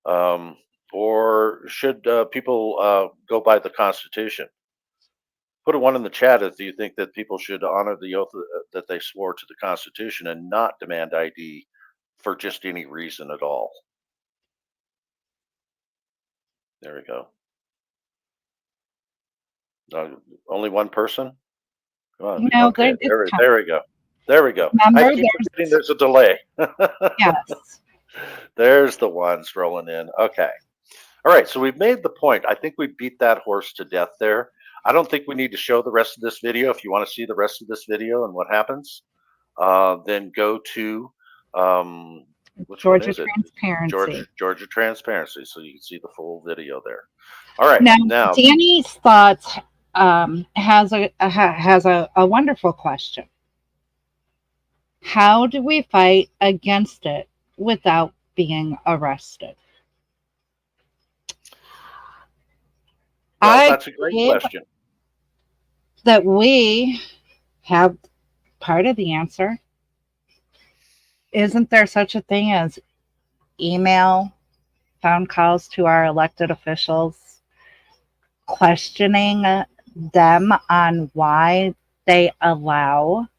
Or should people go by the Constitution? Put a 1 in the chat if you think that people should honor the oath that they swore to the Constitution and not demand ID for just any reason at all. There we go. Only one person? Come on. No, Okay, there we go. Remember, I keep forgetting there's a delay. Yes. There's the ones rolling in. Okay. All right. So we've made the point. I think we beat that horse to death there. I don't think we need to show the rest of this video. If you want to see the rest of this video and what happens, then go to Georgia Transparency. Georgia Transparency. So you can see the full video there. All right. Now Danny's Thoughts has a wonderful question. How do we fight against it without being arrested? Well, that's a great question. That we have part of the answer. Isn't there such a thing as email, phone calls to our elected officials, questioning them on why they allow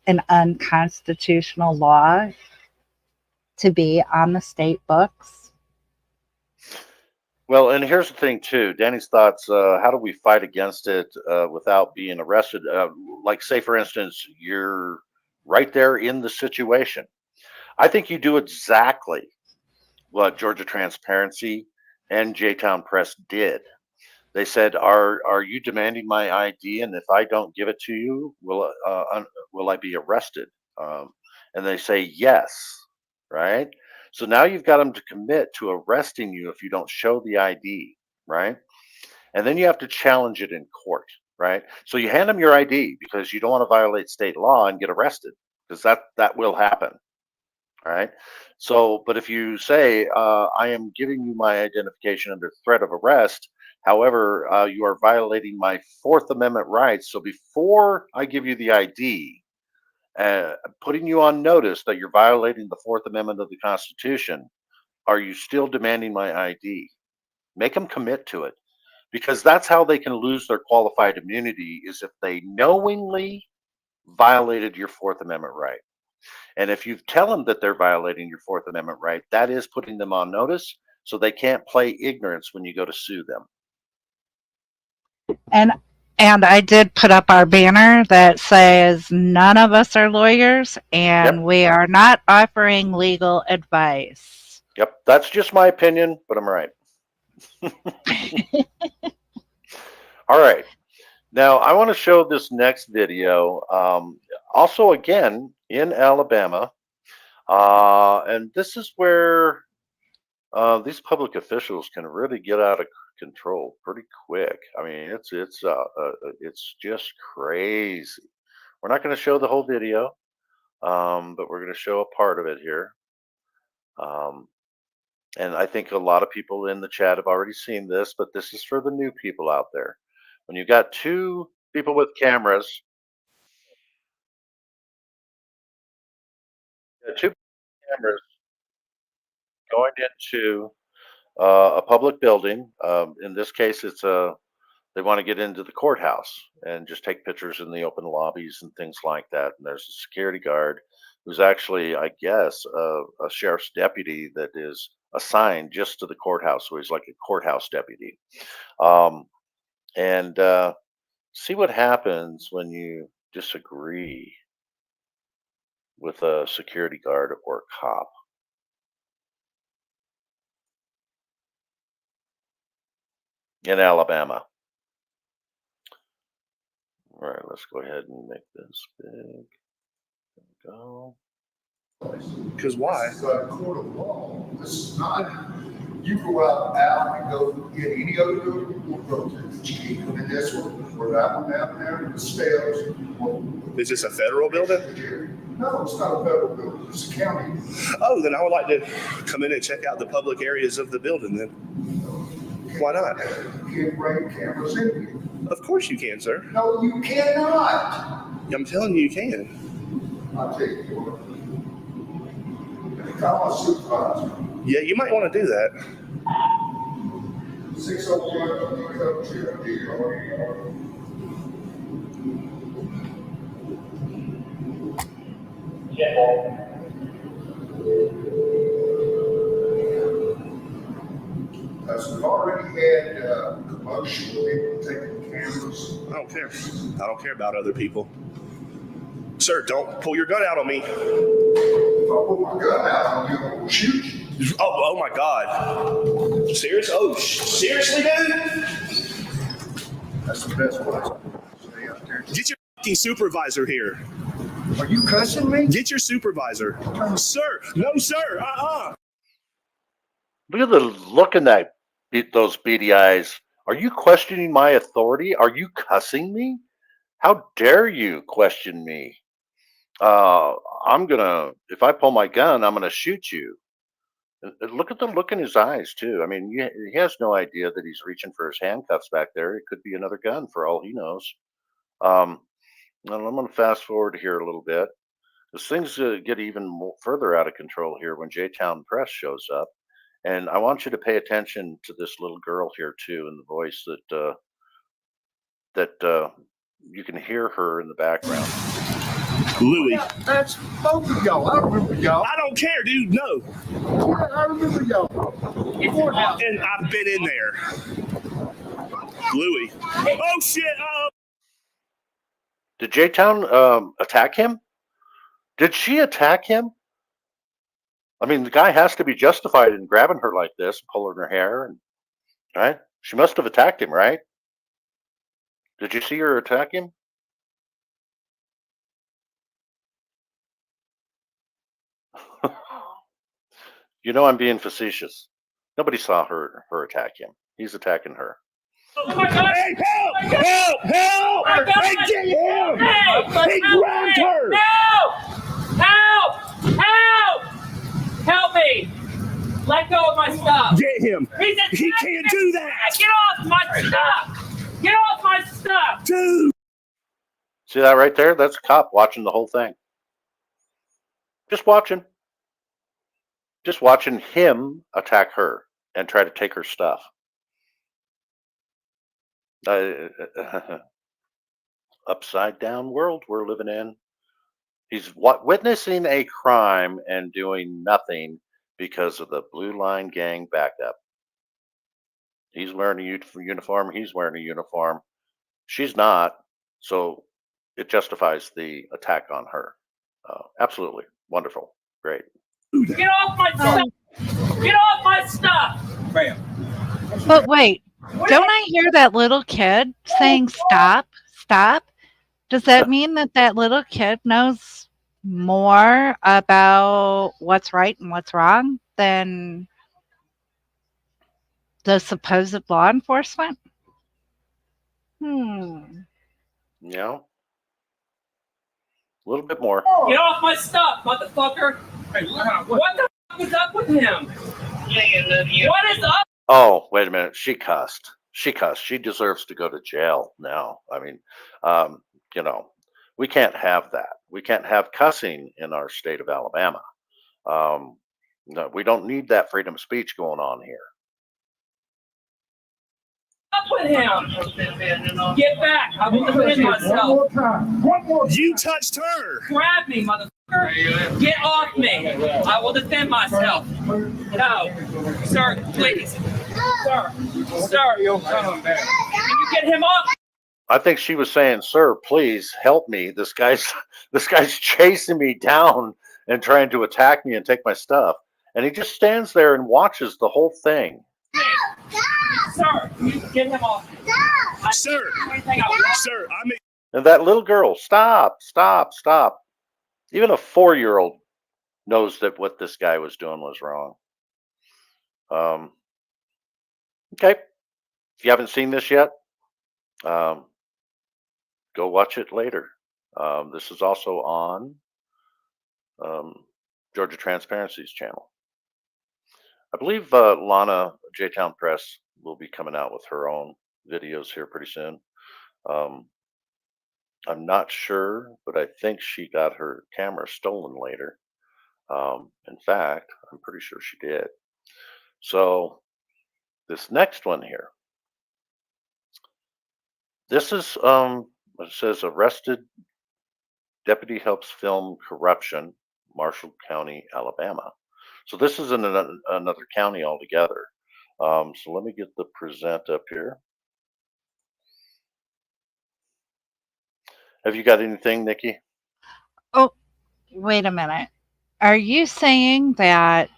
an unconstitutional law to be on the state books? Well, and here's the thing too. Danny's Thoughts. How do we fight against it without being arrested? Like, say, for instance, you're right there in the situation. I think you do exactly what Georgia Transparency and J-Town Press did. They said, "Are you demanding my ID? And if I don't give it to you, will I be arrested?" And they say yes, right? So now you've got them to commit to arresting you if you don't show the ID, right? And then you have to challenge it in court, right? So you hand them your ID because you don't want to violate state law and get arrested, because that will happen, right? So, but if you say, I am giving you my identification under threat of arrest, however, you are violating my Fourth Amendment rights. So before I give you the ID, putting you on notice that you're violating the Fourth Amendment of the Constitution, are you still demanding my ID? Make them commit to it, because that's how they can lose their qualified immunity, is if they knowingly violated your Fourth Amendment right. And if you tell them that they're violating your Fourth Amendment right, that is putting them on notice, so they can't play ignorance when you go to sue them. And I did put up our banner that says none of us are lawyers and we are not offering legal advice. Yep, that's just my opinion, but I'm right. All right. Now, I want to show this next video. Also, again, in Alabama. And this is where these public officials can really get out of control pretty quick. I mean, it's just crazy. We're not going to show the whole video, but we're going to show a part of it here. And I think a lot of people in the chat have already seen this, but this is for the new people out there. When you got two people with cameras, two cameras going into a public building. In this case, it's they want to get into the courthouse and just take pictures in the open lobbies and things like that. And there's a security guard who's actually, I guess, a sheriff's deputy that is assigned just to the courthouse. So he's like a courthouse deputy. And see what happens when you disagree with a security guard or cop. In Alabama. All right, let's go ahead and make this big. There we go. Because why? This is a court of law. This is not, you go out and go get any other building, we'll go to, but you can't come in this one, or that one down there, the stairs. Is this a federal building? No, it's not a federal building, it's a county. Oh, then I would like to come in and check out the public areas of the building then. Why not? You can't bring cameras in here. Of course you can, sir. No, you cannot. I'm telling you, you can. I'll tell you what. Call my supervisor. Yeah, you might want to do that. 601. We've already had commotion with people taking cameras. I don't care. I don't care about other people. Sir, don't pull your gun out on me. If I pull my gun out on you, I'm gonna shoot you. Oh my God. Serious? Oh, seriously, dude? That's the best way. Stay out there. Get your fucking supervisor here. Are you cussing me? Get your supervisor. Sir, no, sir. Look at the look in those beady eyes. Are you questioning my authority? Are you cussing me? How dare you question me? If I pull my gun, I'm gonna shoot you. Look at the look in his eyes too. I mean, he has no idea that he's reaching for his handcuffs back there. It could be another gun for all he knows. And I'm gonna fast forward here a little bit, because things get even further out of control here when J-Town Press shows up. And I want you to pay attention to this little girl here too, in the voice that you can hear her in the background. Louis. Yeah, that's both of y'all. I remember y'all. I don't care, dude. No. I remember y'all. And I've been in there. Louis. Oh shit. Did J-Town attack him? Did she attack him? I mean, the guy has to be justified in grabbing her like this, pulling her hair, and right? She must have attacked him, right? Did you see her attack him? You know I'm being facetious. Nobody saw her attack him. He's attacking her. Oh my God! Hey, help! Help! Help! Hey, get him! He grabbed her! Help! Help! Help! Help me! Let go of my stuff! Get him! He can't do that! Get off my stuff! Get off my stuff! Dude! See that right there? That's a cop watching the whole thing. Just watching. Just watching him attack her and try to take her stuff. Upside down world we're living in. He's witnessing a crime and doing nothing because of the Blue Line Gang backup. He's wearing a uniform. He's wearing a uniform. She's not. So it justifies the attack on her. Absolutely. Wonderful. Great. Get off my stuff! Get off my stuff! But wait, don't I hear that little kid saying stop, stop? Does that mean that that little kid knows more about what's right and what's wrong than the supposed law enforcement? Yeah. A little bit more. Get off my stuff, motherfucker! What the fuck is up with him? What is up? Oh, wait a minute. She cussed. She cussed. She deserves to go to jail now. I mean, you know, we can't have that. We can't have cussing in our state of Alabama. No, we don't need that freedom of speech going on here. Up with him! Get back! I will defend myself. You touched her. Grab me, motherfucker! Get off me! I will defend myself. No, sir, please, sir, sir. Can you get him off? I think she was saying, "Sir, please help me. This guy's chasing me down and trying to attack me and take my stuff." And he just stands there and watches the whole thing. Sir, you get him off. Sir, sir, I mean. And that little girl, stop, stop, stop. Even a 4-year-old knows that what this guy was doing was wrong. Okay. If you haven't seen this yet, go watch it later. This is also on Georgia Transparency's channel. I believe Lana, J-Town Press, will be coming out with her own videos here pretty soon. I'm not sure, but I think she got her camera stolen later. In fact, I'm pretty sure she did. So this next one here, this is it says arrested deputy helps film corruption, Marshall County, Alabama. So this is in another county altogether. So let me get the present up here. Have you got anything, Nikki? Oh, wait a minute. Are you saying that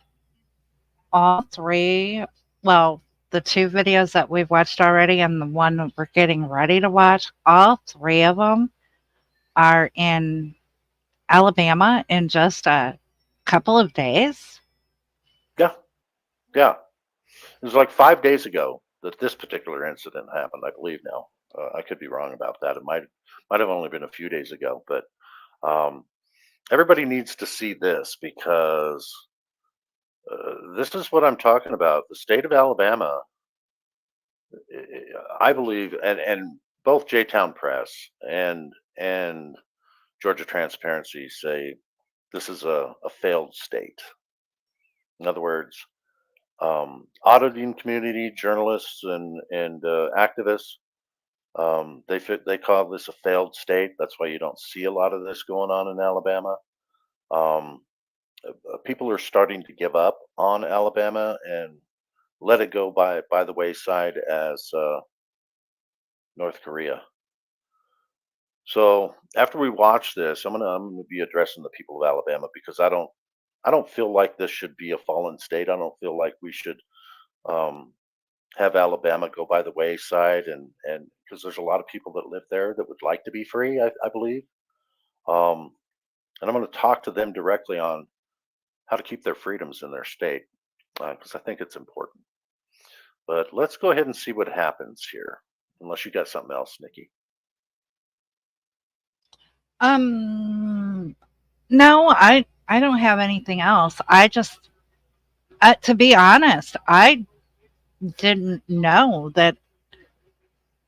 all three, well, the 2 videos that we've watched already and the one that we're getting ready to watch, all 3 of them are in Alabama in just a couple of days? Yeah. Yeah. It was like 5 days ago that this particular incident happened, I believe now. I could be wrong about that. It might have only been a few days ago, but everybody needs to see this because this is what I'm talking about. The state of Alabama, I believe, and both J-Town Press and Georgia Transparency say this is a failed state. In other words, auditing community, journalists, and activists, they call this a failed state. That's why you don't see a lot of this going on in Alabama. People are starting to give up on Alabama and let it go by the wayside as North Korea. So after we watch this, I'm gonna be addressing the people of Alabama because I don't feel like this should be a fallen state. I don't feel like we should have Alabama go by the wayside, and because there's a lot of people that live there that would like to be free, I believe. And I'm going to talk to them directly on how to keep their freedoms in their state because I think it's important. But let's go ahead and see what happens here, unless you got something else, Nikki. No, I don't have anything else. I just, to be honest, I didn't know that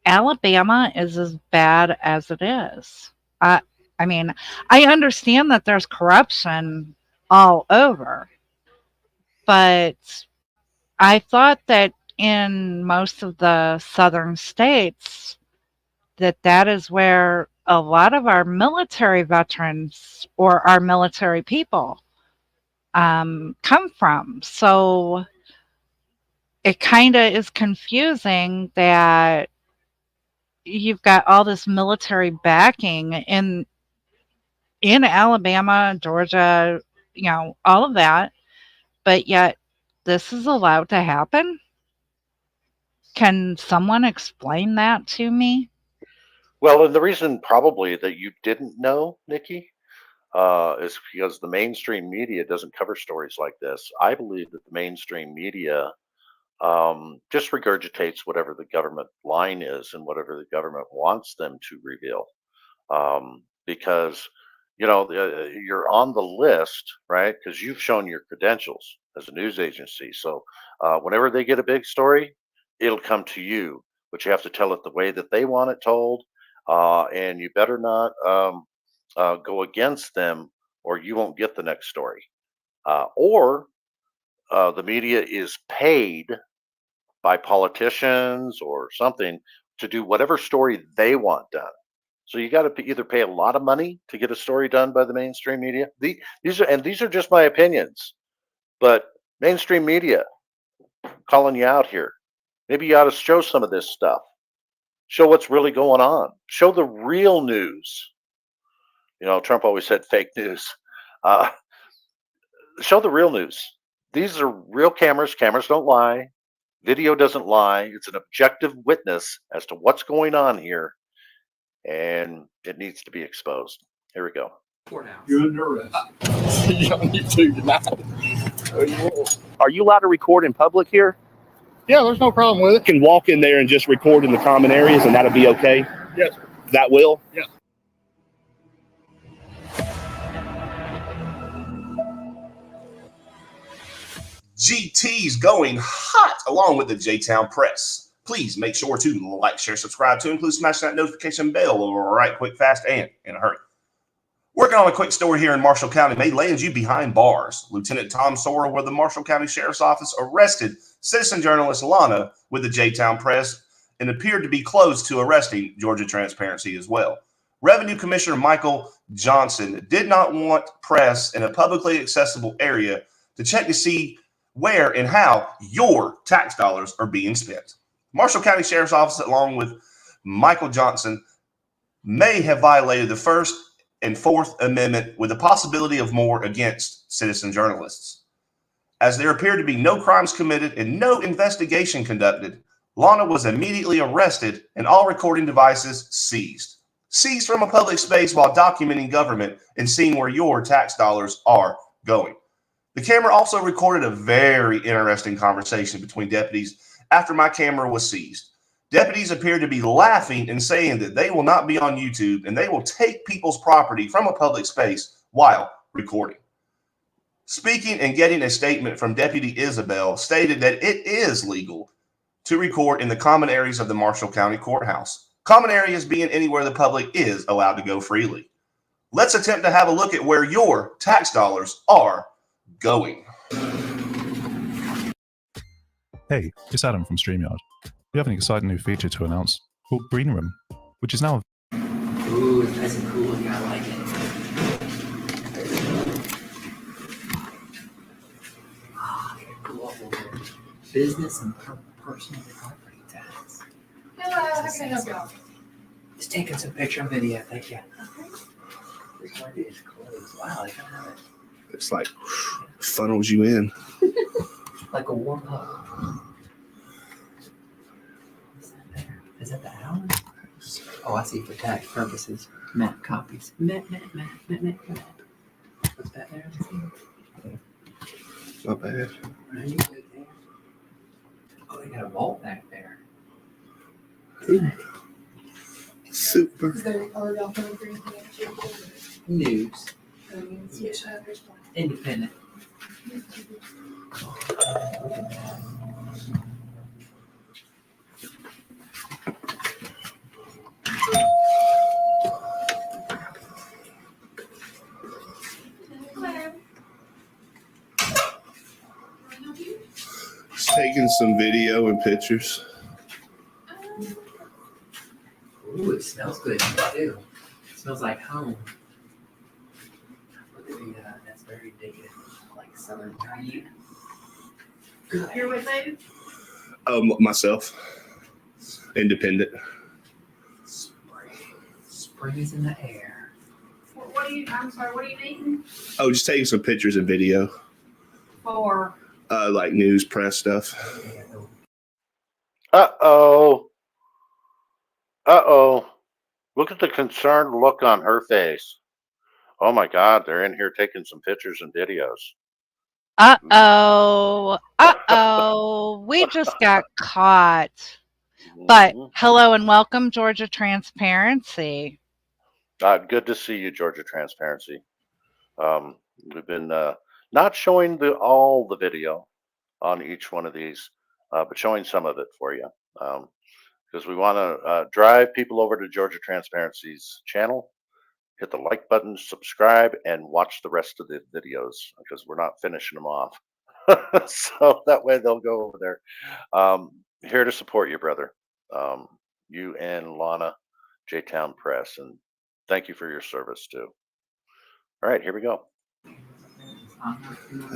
Alabama is as bad as it is. I mean, I understand that there's corruption all over, but I thought that in most of the southern states that is where a lot of our military veterans or our military people come from. So it kind of is confusing that you've got all this military backing in Alabama, Georgia, all of that, but yet this is allowed to happen. Can someone explain that to me? Well, and the reason probably that you didn't know, Nikki, is because the mainstream media doesn't cover stories like this. I believe that the mainstream media just regurgitates whatever the government line is and whatever the government wants them to reveal. Because, you're on the list, right? Because you've shown your credentials as a news agency. So whenever they get a big story, it'll come to you, but you have to tell it the way that they want it told. And you better not go against them, or you won't get the next story. Or the media is paid by politicians or something to do whatever story they want done. So you got to either pay a lot of money to get a story done by the mainstream media. These are just my opinions, but mainstream media calling you out here. Maybe you ought to show some of this stuff. Show what's really going on. Show the real news. Trump always said fake news. Show the real news. These are real cameras. Cameras don't lie. Video doesn't lie. It's an objective witness as to what's going on here, and it needs to be exposed. Here we go. You're under arrest. You don't need to deny it. Are you allowed to record in public here? Yeah, there's no problem with it. You can walk in there and just record in the common areas, and that'll be okay? Yes. That will? Yeah. GT's going hot along with the J-Town Press. Please make sure to like, share, subscribe to, include smashing that notification bell right quick, fast, and in a hurry. Working on a quick story here in Marshall County may land you behind bars. Lieutenant Tom Sora with the Marshall County Sheriff's Office arrested citizen journalist Lana with the J-Town Press and appeared to be close to arresting Georgia Transparency as well. Revenue Commissioner Michael Johnson did not want press in a publicly accessible area to check to see where and how your tax dollars are being spent. Marshall County Sheriff's Office, along with Michael Johnson, may have violated the First and Fourth Amendment with the possibility of more against citizen journalists. As there appeared to be no crimes committed and no investigation conducted, Lana was immediately arrested and all recording devices seized. Seized from a public space while documenting government and seeing where your tax dollars are going. The camera also recorded a very interesting conversation between deputies after my camera was seized. Deputies appeared to be laughing and saying that they will not be on YouTube and they will take people's property from a public space while recording. Speaking and getting a statement from Deputy Isabel stated that it is legal to record in the common areas of the Marshall County Courthouse. Common areas being anywhere the public is allowed to go freely. Let's attempt to have a look at where your tax dollars are going. Hey, it's Adam from StreamYard. We have an exciting new feature to announce called Green Room, which is now. Ooh, it's nice and cool. I like it. Cool. Business and personal property tax. Hello, how can I help y'all? Just taking some picture and video. Thank you. Recorded is closed. Wow, they don't have it. It's like funnels you in. Like a warm hug. Is that the hour? Oh, I see. For tax purposes, map copies. Map. What's that there? Not bad. Are you good there? Oh, they got a vault back there. Isn't it? Super. Is there a y'all coming for anything extra? News. Yes, I understand. Independent. taking some video and pictures. Ooh, it smells good too. It smells like home. Look at the, that's very indicative, like Southern California. Good. You're with who? Myself. Independent. Spring is in the air. What are you, I'm sorry, what are you needing? Oh, just taking some pictures and video. For? Like news, press stuff. Uh-oh. Uh-oh. Look at the concerned look on her face. Oh my God, they're in here taking some pictures and videos. Uh-oh. Uh-oh. We just got caught. But hello and welcome, Georgia Transparency. Good to see you, Georgia Transparency. We've been not showing all the video on each one of these, but showing some of it for you. Because we want to drive people over to Georgia Transparency's channel, hit the like button, subscribe, and watch the rest of the videos because we're not finishing them off. So that way they'll go over there. Here to support you, brother. You and Lana, J-Town Press, and thank you for your service too. All right, here we go.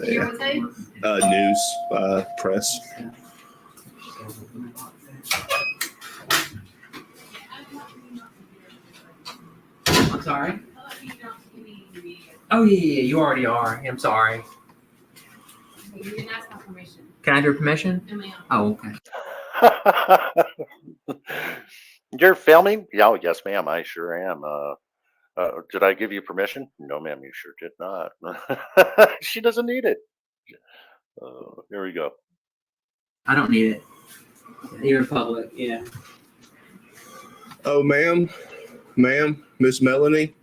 You're with who? News, press. I'm sorry? Oh, yeah, you already are. I'm sorry. You didn't ask my permission. Can I have your permission? Ma'am. Oh, okay. You're filming? Yeah, yes, ma'am. I sure am. Did I give you permission? No, ma'am. You sure did not. She doesn't need it. Here we go. I don't need it. You're public, yeah. Oh, ma'am, Miss Melanie,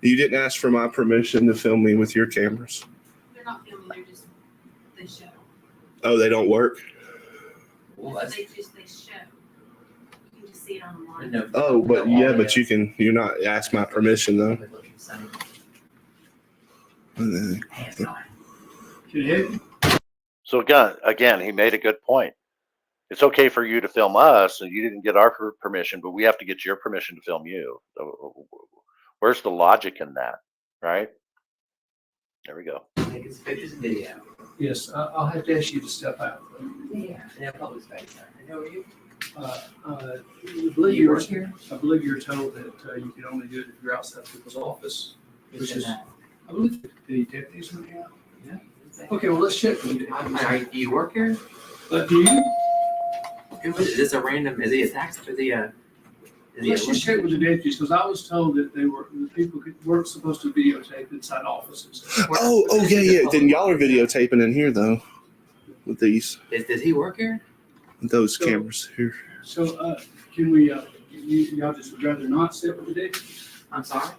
you didn't ask for my permission to film me with your cameras. They're not filming, they show. Oh, they don't work? They show. You can just see it on the line. No. Oh, but yeah, but you're not ask my permission though. So again, he made a good point. It's okay for you to film us, and you didn't get our permission, but we have to get your permission to film you. Where's the logic in that, right? There we go. Take some pictures and video. Yes, I'll have to ask you to step out. Yeah, in a public space. I know you. I believe You work here? I believe you're told that you can only do it if you're outside people's office, which is, that? I believe the deputies went out. Yeah. Okay, well, let's check with you. Do you work here? Do you? Is this a random, is he a tax, is he a? Let's just check with the deputies, because I was told that the people weren't supposed to videotape inside offices. Oh, yeah. Then y'all are videotaping in here though, with these. Does he work here? Those cameras here. So, can we, y'all just would rather not sit with the deputies? I'm sorry?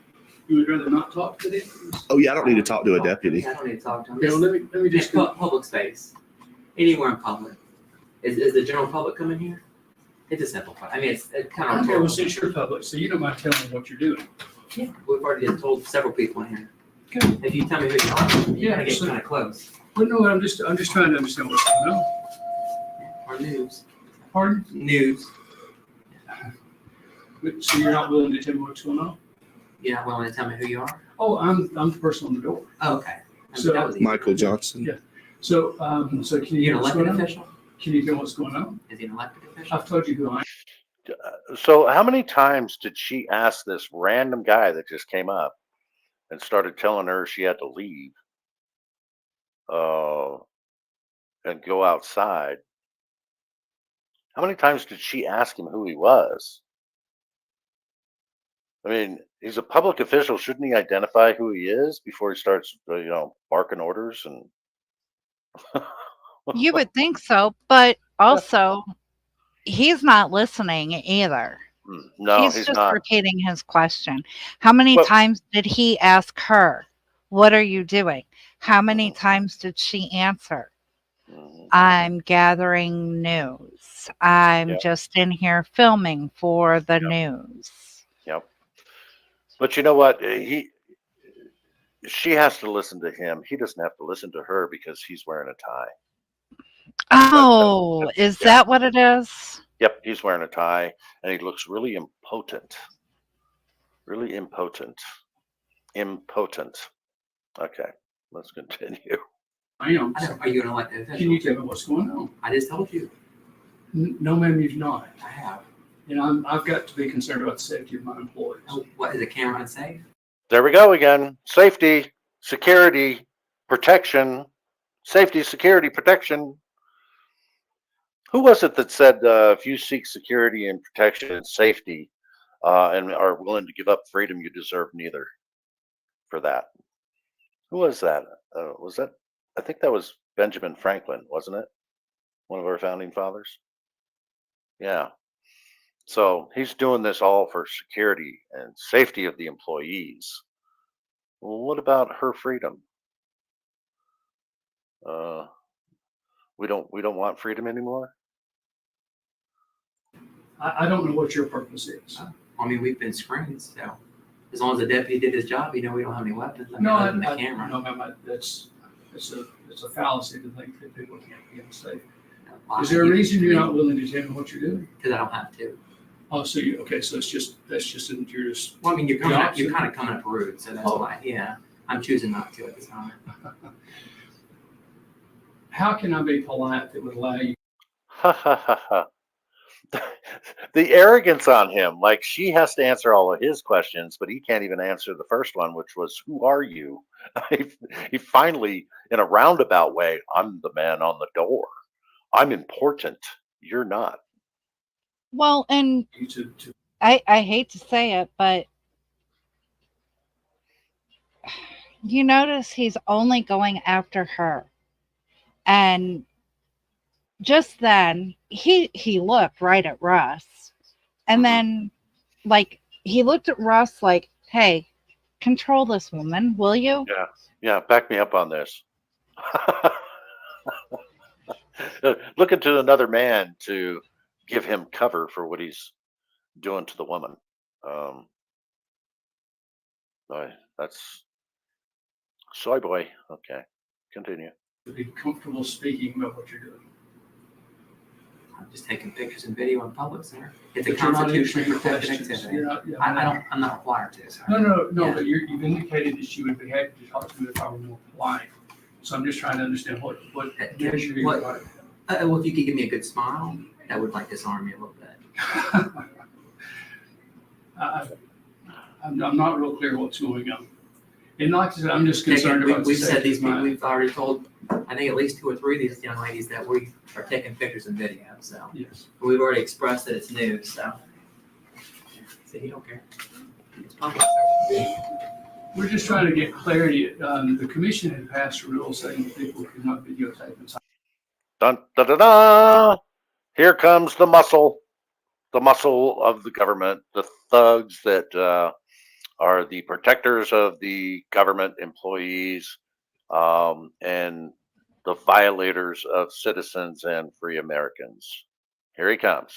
You would rather not talk to the deputies? Oh yeah, I don't need to talk to a deputy. I don't need to talk to him. Okay, well, let me just. Public space, anywhere in public. Is the general public coming here? It's a simple part. I mean, it's kind of. Okay, well, since you're public, so you don't mind telling me what you're doing. Yeah, we've already told several people in here. Okay. If you tell me who you are, you're Yeah, gonna get so- kind of close. Well, no, I'm just trying to understand what's going on. Our news. Pardon? News. So you're not willing to tell me what's going on? You're not willing to tell me who you are? Oh, I'm the person on the door. Oh, okay. So- that was easy. Michael Johnson. Yeah. So, so can you You're tell an what's elected going on? official? Can you tell what's going on? Is he an elected official? I've told you who I am. So how many times did she ask this random guy that just came up and started telling her she had to leave and go outside? How many times did she ask him who he was? I mean, he's a public official. Shouldn't he identify who he is before he starts, barking orders? And You would think so, but also he's not listening either. no, he's he's just not. repeating his question. How many Well- times did he ask her, "What are you doing?" How many times did she answer, "I'm gathering news. I'm Yep. just in here filming for the Yep. news." Yep. But you know what? She has to listen to him. He doesn't have to listen to her because he's wearing a tie. Oh, is Yeah. that what it is? Yep, he's wearing a tie, and he looks really impotent. Really impotent. Impotent. Okay, let's continue. I am. I know. Are you an elected official? Can you tell me what's going on? I just told you. No, ma'am, you've not. I have. And I've got to be concerned about the safety of my employees. Oh, what, is the camera unsafe? There we go again. Safety, security, protection. Safety, security, protection. Who was it that said if you seek security and protection and safety and are willing to give up freedom, you deserve neither for that? Who was that? Was that? I think that was Benjamin Franklin, wasn't it? One of our founding fathers. Yeah. So he's doing this all for security and safety of the employees. Well, what about her freedom? We don't want freedom anymore. I don't know what your purpose is. I mean, we've been screened, so as long as the deputy did his job, we don't have any weapons. I mean, No, other than the camera. no, ma'am, it's a fallacy to think that people can't be unsafe. Well, Is there a you- reason you're not willing to tell me what you're doing? Because I don't have to. Oh, so okay, so that's just you're just. Well, I mean, you're The kind opposite. of coming up rude, so that's Oh. why. Yeah, I'm choosing not to at this time. How can I be polite that would allow you? Ha ha ha ha. The arrogance on him, like she has to answer all of his questions, but he can't even answer the first one, which was, "Who are you?" He finally, in a roundabout way, "I'm the man on the door. I'm important. You're not." Well, and You to I hate to say it, but you notice he's only going after her. And just then he looked right at Russ. And then like he looked at Russ like, "Hey, control this woman, will you?" Yeah, back me up on this. Looking to another man to give him cover for what he's doing to the woman. Boy, that's soy boy. Okay, continue. be comfortable speaking about what you're doing. I'm just taking pictures and video in public, sir. It's a But you're not constitutionally answering protected questions. activity. You're not- yeah, I'm not required to, sir. No, Yeah. but you've indicated that you would be happy to talk to me if I were more polite. So I'm just trying to understand what measure you're What- right. Well, if you could give me a good smile, that would like disarm me a little bit. I'm not real clear what's going on. And like I said, I'm just concerned about the We've said safety these of people, my. we've already told, I think at least 2 or 3 of these young ladies that we are taking pictures and video, so. Yes. We've already expressed that it's news, so. So you don't care. It's public, sir. We're just trying to get clarity. The commission had passed a rule saying that people could not videotape inside. Dun da da da! Here comes the muscle of the government, the thugs that are the protectors of the government employees, and the violators of citizens and free Americans. Here he comes.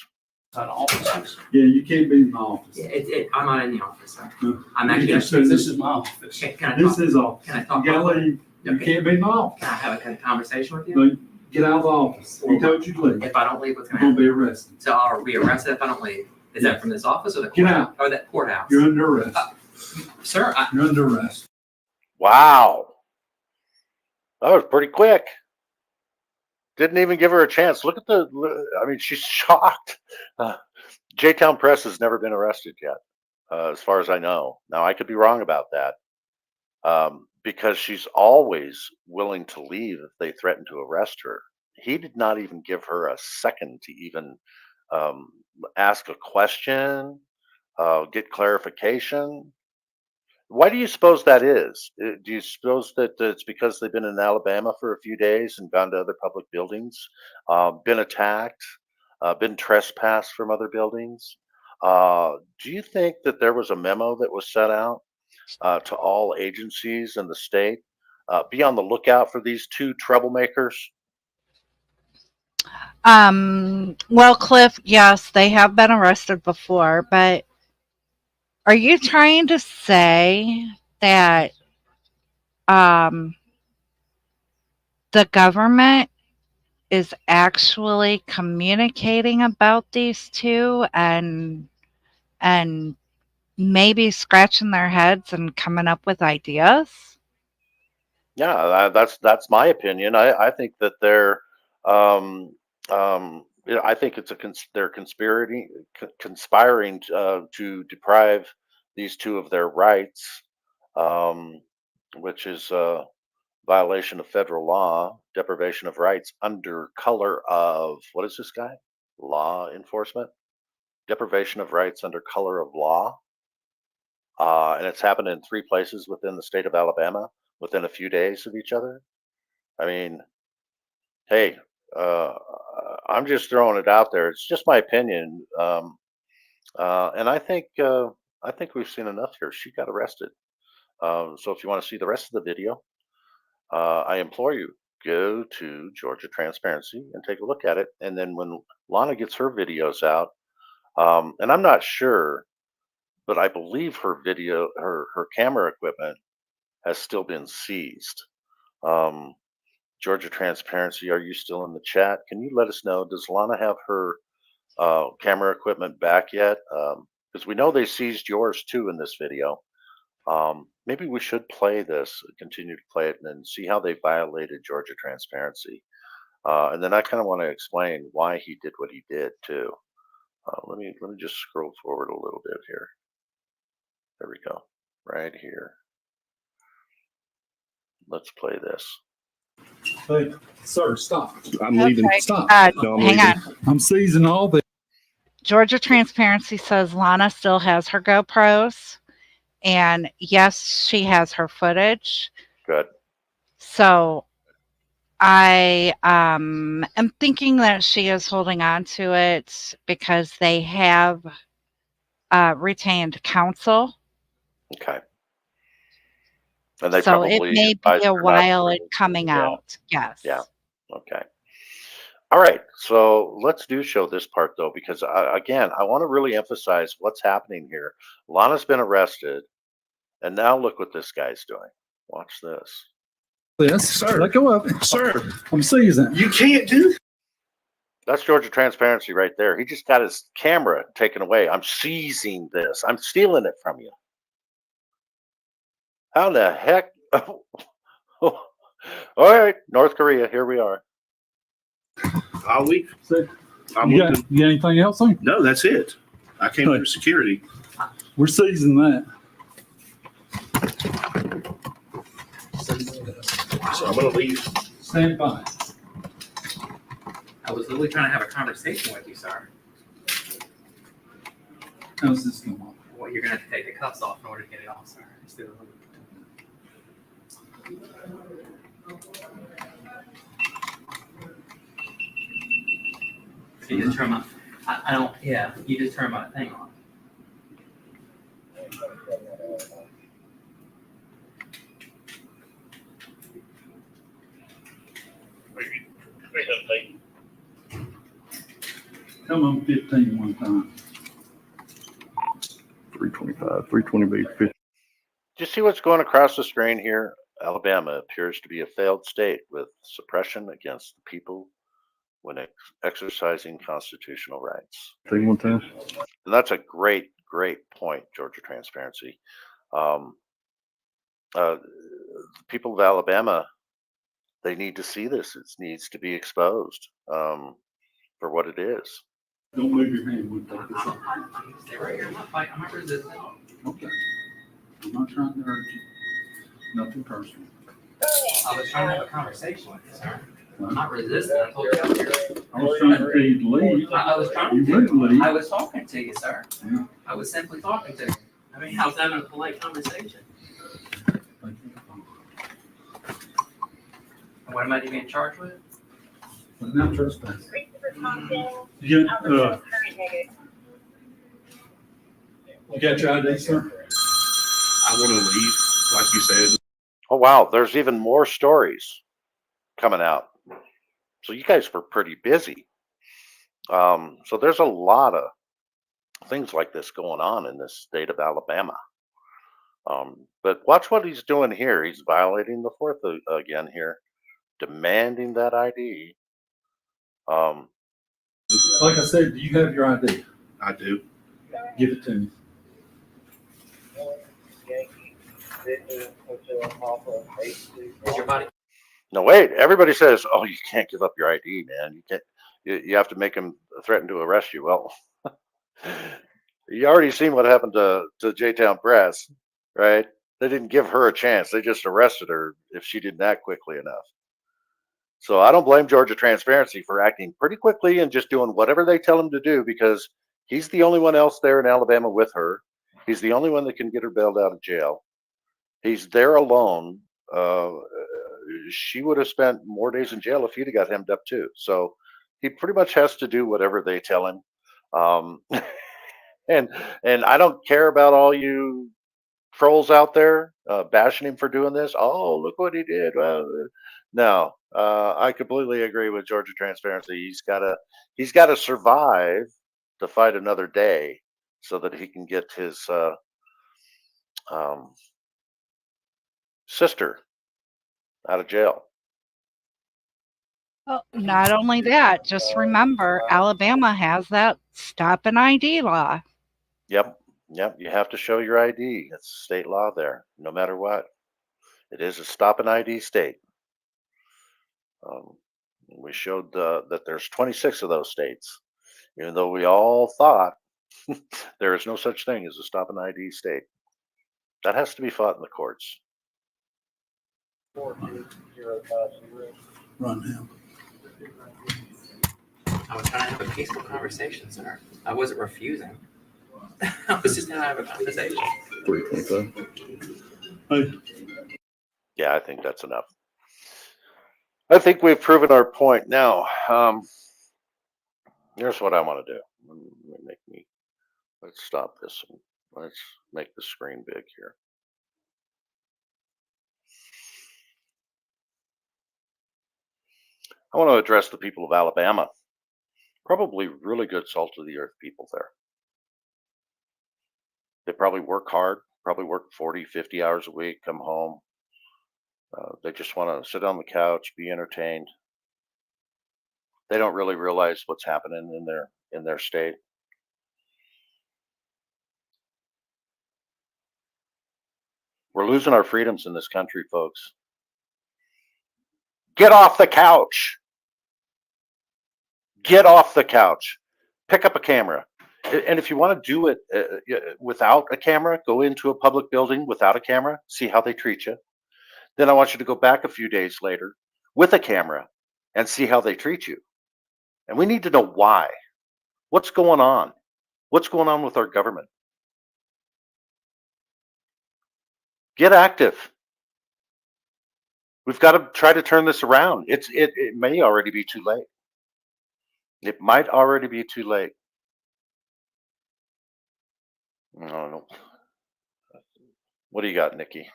Offices. Yeah, you can't be in my office. Yeah, I'm not in the office, sir. No. I'm actually. Just said, this is my office. Can I This talk? is office. Can I talk? You gotta leave. You Okay. can't be in my office. Can I have a conversation with you? No, get out of the office. He told you to leave. If I don't leave, what's You're gonna gonna happen? be arrested. So I'll be arrested if I don't leave. Is that from this office or the Get courthouse? out. Or that courthouse? You're under arrest. Sir, You're under arrest. Wow. That was pretty quick. Didn't even give her a chance. Look at I mean, she's shocked. J-Town Press has never been arrested yet, as far as I know. Now, I could be wrong about that, because she's always willing to leave if they threaten to arrest her. He did not even give her a second to even ask a question, get clarification. Why do you suppose that is? Do you suppose that it's because they've been in Alabama for a few days and gone to other public buildings, been attacked, been trespassed from other buildings? Do you think that there was a memo that was sent out to all agencies in the state? Be on the lookout for these 2 troublemakers. Well, Cliff, yes, they have been arrested before, but are you trying to say that the government is actually communicating about these two and maybe scratching their heads and coming up with ideas. Yeah, that's my opinion. I think that they're I think it's they're conspiring to deprive these two of their rights, um, which is violation of federal law, deprivation of rights under color of what is this guy? Law enforcement, deprivation of rights under color of law, and it's happened in 3 places within the state of Alabama within a few days of each other. I mean, hey, uh, I'm just throwing it out there. It's just my opinion, and I think we've seen enough here. She got arrested. So if you want to see the rest of the video, I implore you go to Georgia Transparency and take a look at it. And then when Lana gets her videos out, and I'm not sure, but I believe her her camera equipment has still been seized. Um, Georgia Transparency, are you still in the chat? Can you let us know? Does Lana have her camera equipment back yet? Because we know they seized yours too in this video. Maybe we should play this, continue to play it, and then see how they violated Georgia Transparency. And then I kind of want to explain why he did what he did too. Let me just scroll forward a little bit here. There we go, right here. Let's play this. Hey, sir, stop. I'm leaving. Okay. Stop. No, I'm Hang leaving. on. I'm seizing all the. Georgia Transparency says Lana still has her GoPros. And yes, she has her footage. Good. So I am thinking that she is holding on to it because they have retained counsel. Okay. And they So probably it may advised be a her not while to- in coming Yeah. out. Yes. Yeah. Okay. All right. So let's show this part though, because again, I want to really emphasize what's happening here. Lana's been arrested, and now look what this guy's doing. Watch this. Yes, Sir. let go of it. Sir, I'm seizing. you can't do that. That's Georgia Transparency right there. He just got his camera taken away. I'm seizing this. I'm stealing it from you. How the heck? All right, North Korea, here we are. I'll leave. So, I'm you, got, leaving. you got anything else on? No, that's it. I came through security. We're seizing that. So I'm going to leave. Stand by. I was literally trying to have a conversation with you, sir. How's this going on? Well, you're gonna have to take the cuffs off in order to get it off, sir. Still. You just turn my, I don't, yeah, you just turn my thing on. Come on, 15 one time. 325, 320B, 50. Do you see what's going across the screen here? Alabama appears to be a failed state with suppression against the people when exercising constitutional rights. Thing one time. And that's a great point, Georgia Transparency. The people of Alabama, they need to see this. It needs to be exposed for what it is. Don't move your hand. We'll take this off. Stay right here. I'm not fighting. I'm not resisting. Okay. I'm not trying to hurt you. Nothing personal. I was trying to have a conversation with you, sir. I'm not resisting. I told you I was here. I was trying to tell you to leave. I was trying You to. wouldn't leave. I was talking to you, sir. Yeah. I was simply talking to you. I mean, I was having a polite conversation. Thank you. And what am I being charged with? But now trespass. You got, you got your ID, sir? I want to leave, like you said. Oh, wow. There's even more stories coming out. So you guys were pretty busy. So there's a lot of things like this going on in this state of Alabama. But watch what he's doing here. He's violating the fourth again here, demanding that ID. Um, Like I said, do you have your ID? I do. Give it to me. Is your body? no, wait. Everybody says, "Oh, you can't give up your ID, man. You can't. You have to make them threaten to arrest you." Well, you already seen what happened to J-Town Press, right? They didn't give her a chance. They just arrested her if she didn't act quickly enough. So I don't blame Georgia Transparency for acting pretty quickly and just doing whatever they tell him to do, because he's the only one else there in Alabama with her. He's the only one that can get her bailed out of jail. He's there alone. She would have spent more days in jail if he'd have got hemmed up too. So he pretty much has to do whatever they tell him. And I don't care about all you trolls out there bashing him for doing this. Oh, look what he did. Well, no, I completely agree with Georgia Transparency. He's gotta survive to fight another day so that he can get his sister out of jail. Oh, not only that, just remember Alabama has that stop an ID law. Yep. You have to show your ID. It's state law there, no matter what. It is a stop an ID state. We showed that there's 26 of those states, even though we all thought there is no such thing as a stop an ID state. That has to be fought in the courts. Run him. I was trying to have a peaceful conversation, sir. I wasn't refusing. I was just trying to have a conversation. 325. Yeah, I think that's enough. I think we've proven our point. Now, here's what I want to do. Let's stop this and let's make the screen big here. I want to address the people of Alabama. Probably really good salt of the earth people there. They probably work hard, probably work 40, 50 hours a week, come home. They just want to sit on the couch, be entertained. They don't really realize what's happening in their state. We're losing our freedoms in this country, folks. Get off the couch. Get off the couch. Pick up a camera. And if you want to do it without a camera, go into a public building without a camera, see how they treat you. Then I want you to go back a few days later with a camera and see how they treat you. And we need to know why. What's going on? What's going on with our government? Get active. We've got to try to turn this around. It may already be too late. It might already be too late. No. What do you got, Nikki?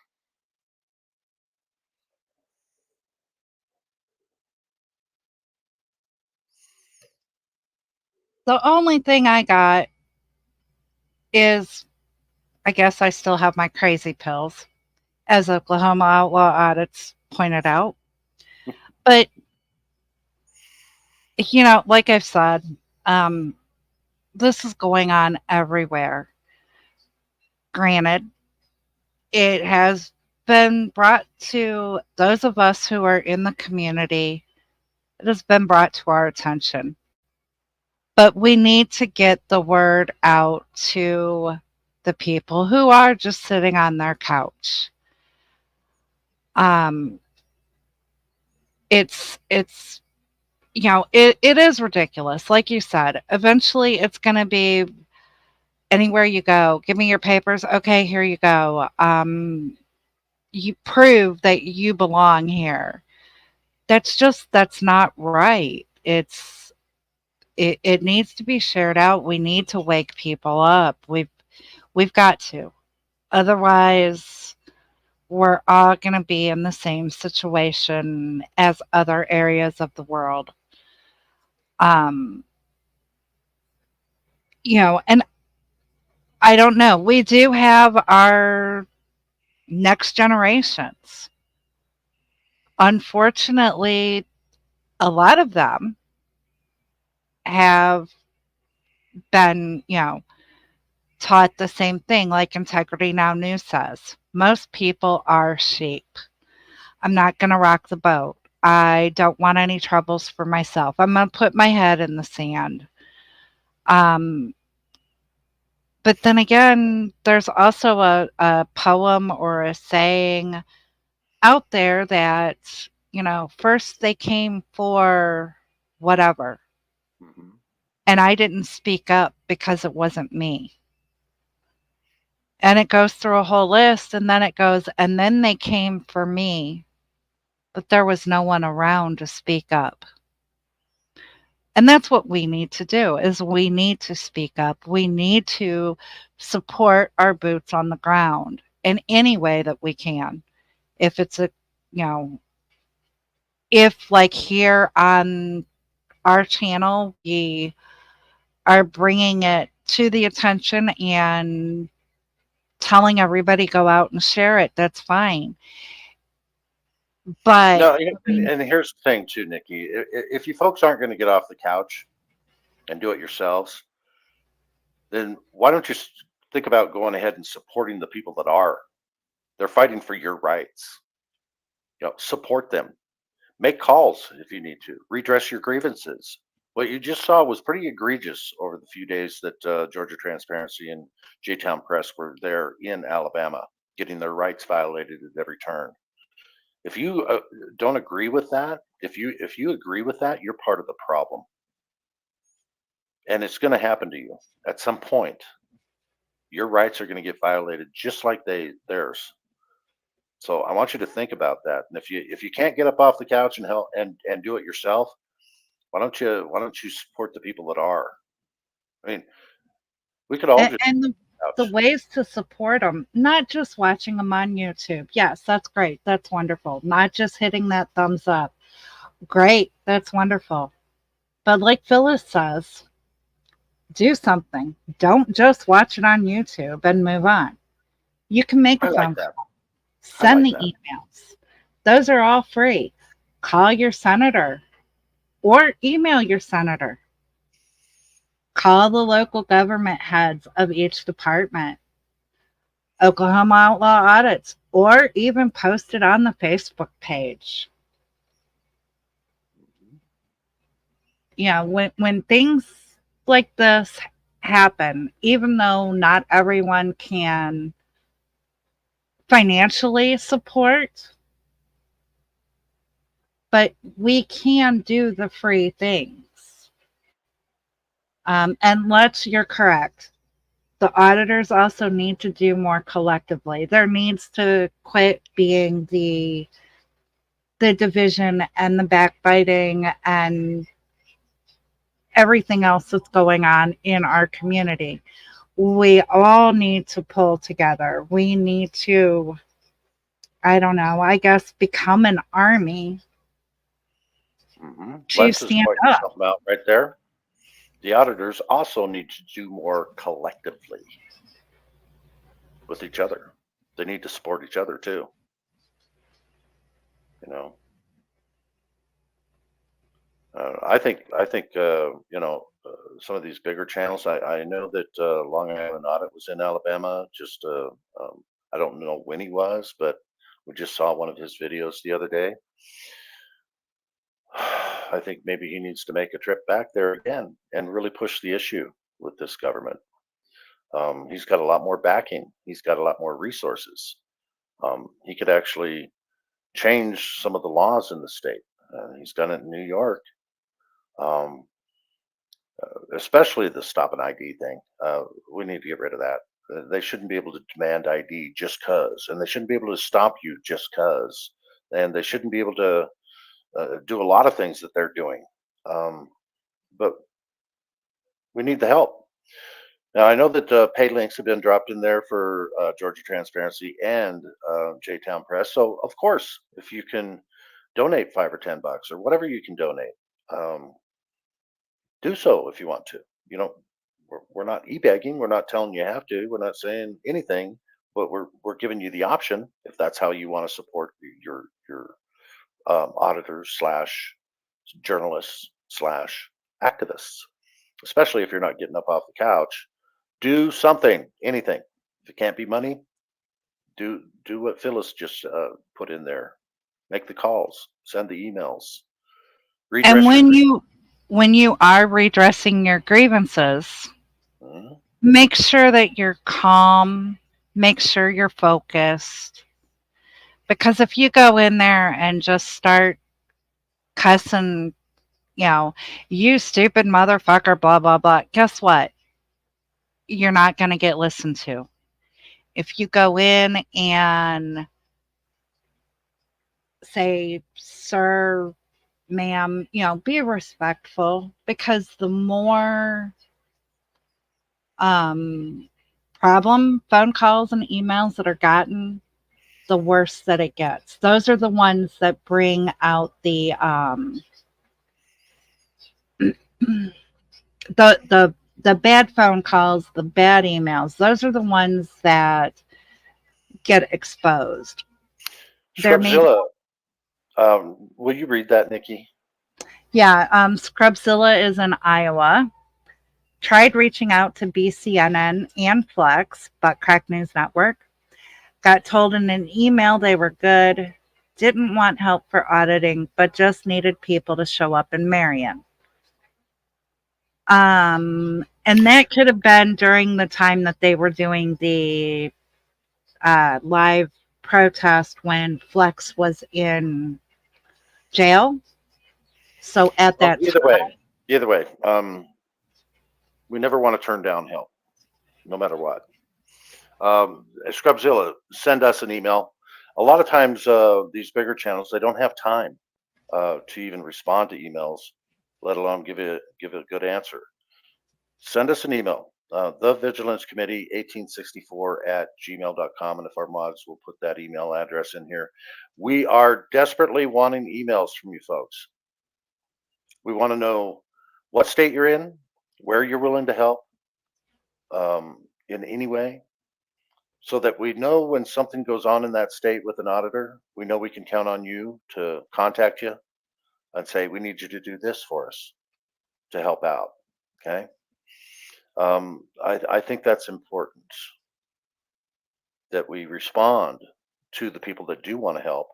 The only thing I got is, I guess I still have my crazy pills, as Oklahoma Outlaw Audits pointed out. But, like I've said, this is going on everywhere. Granted, it has been brought to those of us who are in the community, it has been brought to our attention. But we need to get the word out to the people who are just sitting on their couch. It's it is ridiculous. Like you said, eventually it's going to be anywhere you go. Give me your papers. Okay, here you go. You prove that you belong here. That's not right. It needs to be shared out. We need to wake people up. We've got to. Otherwise, we're all going to be in the same situation as other areas of the world. And I don't know. We do have our next generations. Unfortunately, a lot of them have been, taught the same thing, like Integrity Now News says. Most people are sheep. I'm not going to rock the boat. I don't want any troubles for myself. I'm going to put my head in the sand. But then again, there's also a poem or a saying out there that, first they came for whatever. Mhm. And I didn't speak up because it wasn't me. And it goes through a whole list, and then it goes, and then they came for me, but there was no one around to speak up. And that's what we need to do, is we need to speak up. We need to support our boots on the ground in any way that we can. If it's if like here on our channel, we are bringing it to the attention and telling everybody go out and share it, that's fine. But No, and here's the thing too, Nikki. If you folks aren't going to get off the couch and do it yourselves, then why don't you think about going ahead and supporting the people that are? They're fighting for your rights. Support them. Make calls if you need to. Redress your grievances. What you just saw was pretty egregious over the few days that Georgia Transparency and J-Town Press were there in Alabama, getting their rights violated at every turn. If you don't agree with that, if you agree with that, you're part of the problem, and it's going to happen to you at some point. Your rights are going to get violated just like theirs. So I want you to think about that. And if you can't get up off the couch and help and do it yourself, why don't you support the people that are? I mean, we could all just and the ways to support them, not just watching them on YouTube. Yes, that's great. That's wonderful. Not just hitting that thumbs up. Great. That's wonderful. But like Phyllis says, do something. Don't just watch it on YouTube and move on. You can make a phone call. Send the emails. Those are all free. Call your senator or email your senator. Call the local government heads of each department. Oklahoma Outlaw Audits, or even post it on the Facebook page. When things like this happen, even though not everyone can financially support, but we can do the free things. And you're correct. The auditors also need to do more collectively. There needs to quit being the division and the backbiting and everything else that's going on in our community. We all need to pull together. We need to, I guess, become an army to stand up. Out right there. The auditors also need to do more collectively with each other. They need to support each other too. I think some of these bigger channels. I know that Long Island Audit was in Alabama. I don't know when he was, but we just saw one of his videos the other day. I think maybe he needs to make a trip back there again and really push the issue with this government. He's got a lot more backing. He's got a lot more resources. He could actually change some of the laws in the state. He's done it in New York, especially the stop and ID thing. We need to get rid of that. They shouldn't be able to demand ID just cause, and they shouldn't be able to stop you just cause, and they shouldn't be able to do a lot of things that they're doing. But we need the help. Now, I know that pay links have been dropped in there for Georgia Transparency and J-Town Press. So, of course, if you can donate $5 or $10 or whatever you can donate, do so if you want to. We're not e-begging. We're not telling you have to. We're not saying anything, but we're giving you the option if that's how you want to support your auditors / journalists / activists. especially if you're not getting up off the couch. Do something, anything. If it can't be money, do what Phyllis just put in there. Make the calls, send the emails. Redress And your when you are redressing your grievances, Mhm. make sure that you're calm, make sure you're focused. Because if you go in there and just start cussing, you stupid motherfucker, blah, blah, blah, guess what? You're not going to get listened to. If you go in and say, sir, ma'am, be respectful, because the more problem phone calls and emails that are gotten, the worse that it gets. Those are the ones that bring out the the bad phone calls, the bad emails. Those are the ones that get exposed. Scrubzilla. Will you read that, Nikki? Yeah, Scrubzilla is in Iowa. Tried reaching out to BCNN and Flex, but Crack News Network. Got told in an email they were good, didn't want help for auditing, but just needed people to show up in Marion. And that could have been during the time that they were doing the live protest when Flex was in jail. So at that either way, we never want to turn down help, no matter what. Scrubzilla, send us an email. A lot of times, these bigger channels, they don't have time to even respond to emails, let alone give a good answer. Send us an email, the Vigilance Committee 1864 at gmail.com. And if our mods will put that email address in here, we are desperately wanting emails from you folks. We want to know what state you're in, where you're willing to help in any way, so that we know when something goes on in that state with an auditor, we know we can count on you to contact you and say, we need you to do this for us to help out. Okay. I think that's important, that we respond to the people that do want to help,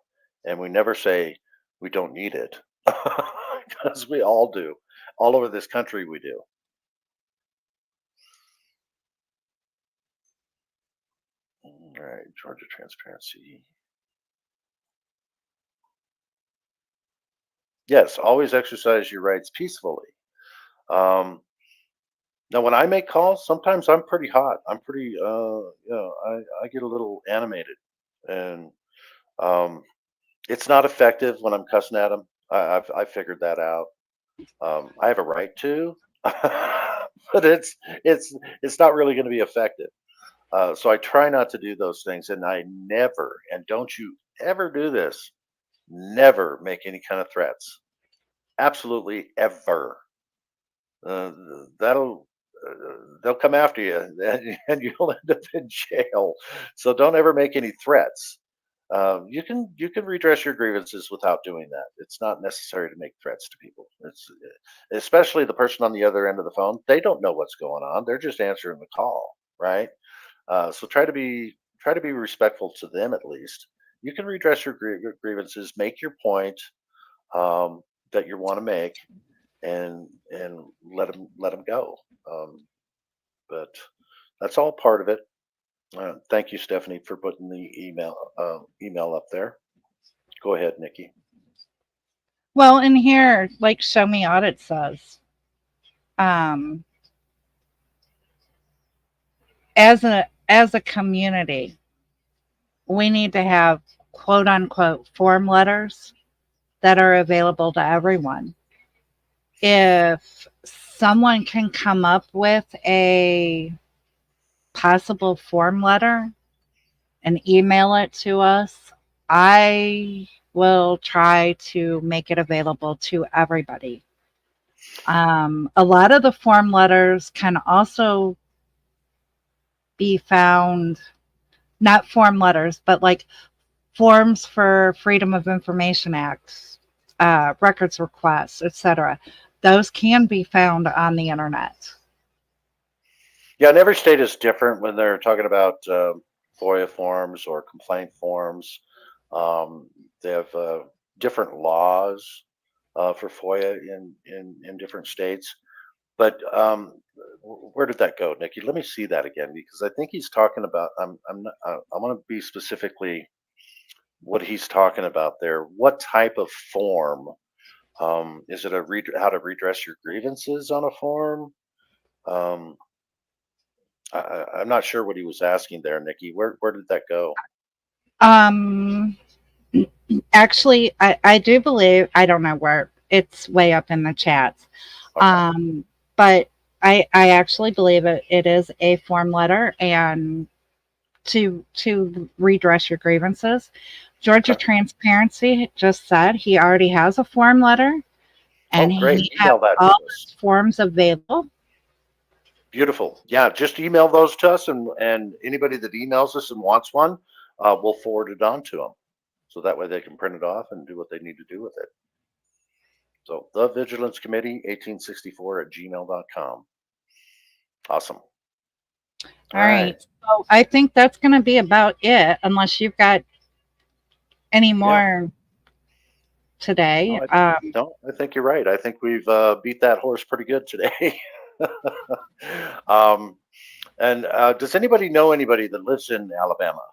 and we never say we don't need it, because we all do. All over this country, we do. All right, Georgia Transparency. Yes, always exercise your rights peacefully. Now, when I make calls, sometimes I'm pretty hot. I'm pretty, I get a little animated, and it's not effective when I'm cussing at them. I figured that out. I have a right to, but it's not really going to be effective. So I try not to do those things, and I never, and don't you ever do this, never make any kind of threats. Absolutely ever. They'll come after you, and you'll end up in jail. So don't ever make any threats. You can redress your grievances without doing that. It's not necessary to make threats to people. It's especially the person on the other end of the phone. They don't know what's going on. They're just answering the call, right? So try to be respectful to them at least. You can redress your grievances, make your point that you want to make, and let them go. But that's all part of it. Thank you, Stephanie, for putting the email up there. Go ahead, Nikki. Well, in here, like Show Me Audit says, as a community, we need to have quote unquote form letters that are available to everyone. If someone can come up with a possible form letter and email it to us, I will try to make it available to everybody. A lot of the form letters can also be found, not form letters, but like forms for Freedom of Information Act, records requests, etc. those can be found on the internet. Yeah, and every state is different when they're talking about FOIA forms or complaint forms. They have different laws for FOIA in different states. But where did that go, Nikki? Let me see that again, because I think he's talking about. I'm not, I want to be specifically what he's talking about there. What type of form? Is it how to redress your grievances on a form? I'm not sure what he was asking there, Nikki. Where did that go? Actually, I do believe, I don't know where, it's way up in the chats. Okay. But I actually believe it is a form letter, and to redress your grievances. Georgia Okay. Transparency just said he already has a form letter, and Oh, great. he has Email that to all us. his forms available. Beautiful. Yeah, just email those to us, and anybody that emails us and wants one, we'll forward it on to them. So that way they can print it off and do what they need to do with it. So the Vigilance Committee 1864@gmail.com. Awesome. All right. So I think that's going to be about it, unless you've got any more today. No, I think you're right. I think we've beat that horse pretty good today. And does anybody know anybody that lives in Alabama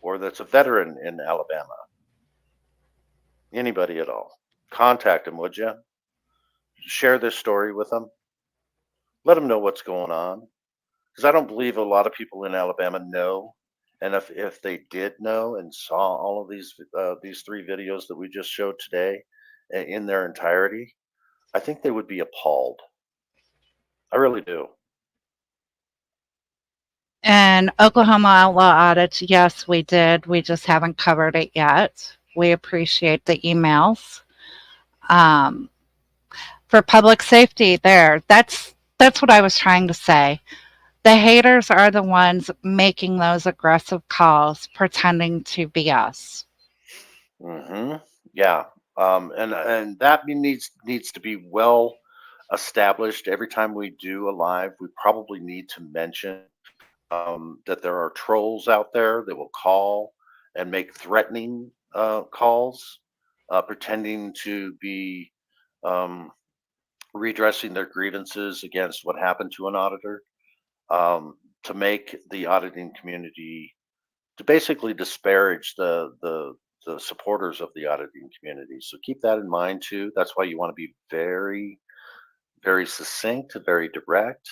or that's a veteran in Alabama? Anybody at all? Contact them, would you? Share this story with them. Let them know what's going on. Because I don't believe a lot of people in Alabama know. And if they did know and saw all of these 3 videos that we just showed today in their entirety, I think they would be appalled. I really do. And Oklahoma Outlaw Audits, yes, we did. We just haven't covered it yet. We appreciate the emails. For public safety, that's what I was trying to say. The haters are the ones making those aggressive calls, pretending to be us. Mm-hmm. Yeah. And that needs to be well established. Every time we do a live, we probably need to mention that there are trolls out there that will call and make threatening calls, pretending to be redressing their grievances against what happened to an auditor, to make the auditing community, to basically disparage the supporters of the auditing community. So keep that in mind too. That's why you want to be very, very succinct, very direct,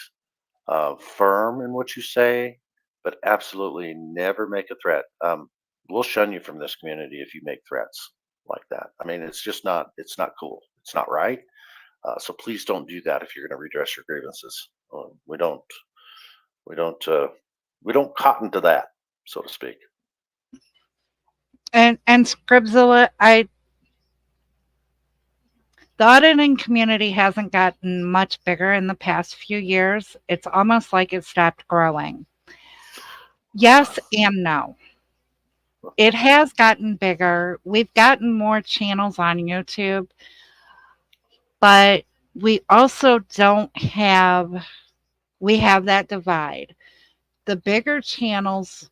firm in what you say, but absolutely never make a threat. We'll shun you from this community if you make threats like that. I mean, it's just not, it's not cool. It's not right. So please don't do that if you're going to redress your grievances. We don't cotton to that, so to speak. And Scribzilla, the auditing community hasn't gotten much bigger in the past few years. It's almost like it stopped growing. Yes and no. It has gotten bigger. We've gotten more channels on YouTube, but we also we have that divide. The bigger channels.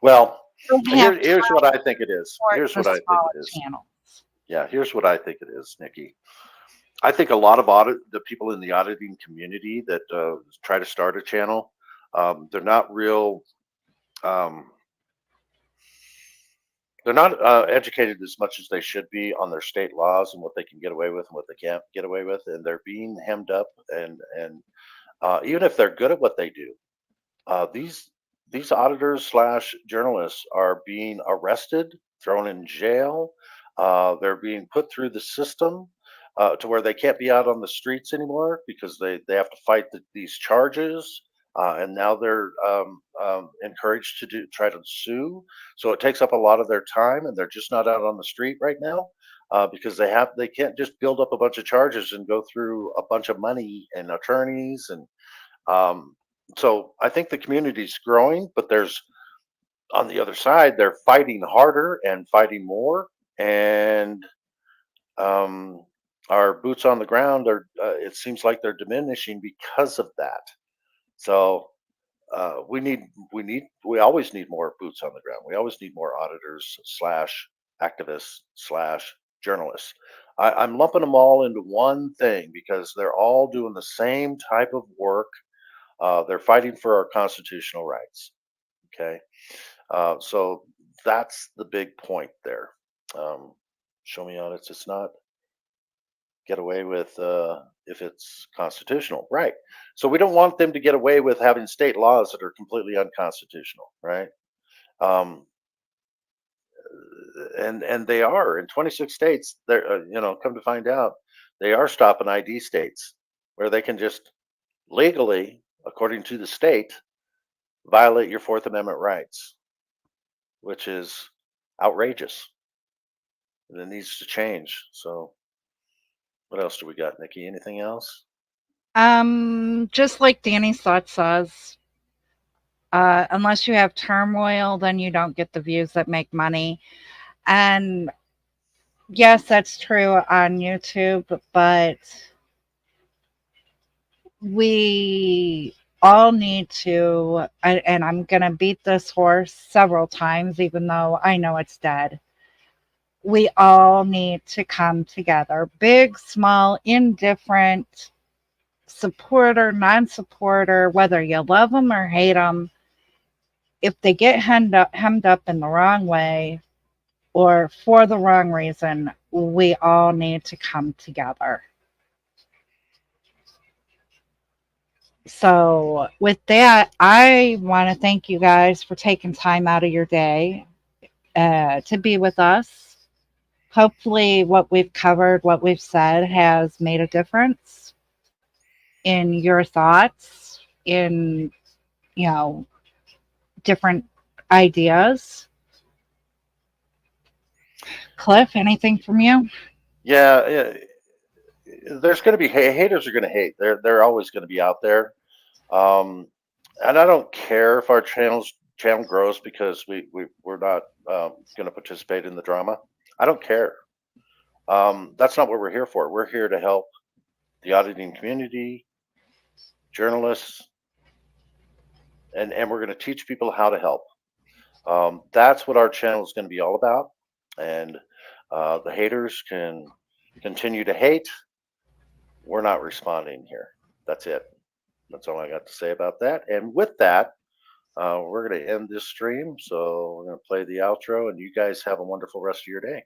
Well, here's what I think it is. Here's what I think it is. Yeah, here's what I think it is, Nikki. I think a lot of the people in the auditing community that try to start a channel, they're not real. They're not educated as much as they should be on their state laws and what they can get away with and what they can't get away with, and they're being hemmed up. And even if they're good at what they do, these auditors / journalists are being arrested, thrown in jail. They're being put through the system to where they can't be out on the streets anymore because they have to fight these charges. And now they're encouraged to try to sue. So it takes up a lot of their time, and they're just not out on the street right now because they can't just build up a bunch of charges and go through a bunch of money and attorneys. And so I think the community's growing, but there's, on the other side, they're fighting harder and fighting more. And our boots on the ground are, it seems like they're diminishing because of that. So we always need more boots on the ground. We always need more auditors slash activists slash journalists. I'm lumping them all into one thing because they're all doing the same type of work. They're fighting for our constitutional rights. Okay. So that's the big point there. Show me audits. It's not get away with if it's constitutional, right? So we don't want them to get away with having state laws that are completely unconstitutional, right? And they are in 26 states. They're come to find out, they are stopping ID states where they can just legally, according to the state, violate your Fourth Amendment rights, which is outrageous. And it needs to change. So, what else do we got, Nikki? Anything else? Just like Danny's thought says, unless you have turmoil, then you don't get the views that make money. And yes, that's true on YouTube, but we all need to, and I'm going to beat this horse several times, even though I know it's dead. We all need to come together, big, small, indifferent, supporter, non-supporter, whether you love them or hate them. If they get hemmed up in the wrong way or for the wrong reason, we all need to come together. So with that, I want to thank you guys for taking time out of your day to be with us. Hopefully what we've covered, what we've said has made a difference in your thoughts, in, different ideas. Cliff, anything from you? Yeah, there's going to be haters are going to hate. They're always going to be out there. And I don't care if our channel grows because we're not going to participate in the drama. I don't care. That's not what we're here for. We're here to help the auditing community, journalists, and we're going to teach people how to help. That's what our channel is going to be all about. And the haters can continue to hate. We're not responding here. That's it. That's all I got to say about that. And with that, we're going to end this stream. So we're going to play the outro, and you guys have a wonderful rest of your day.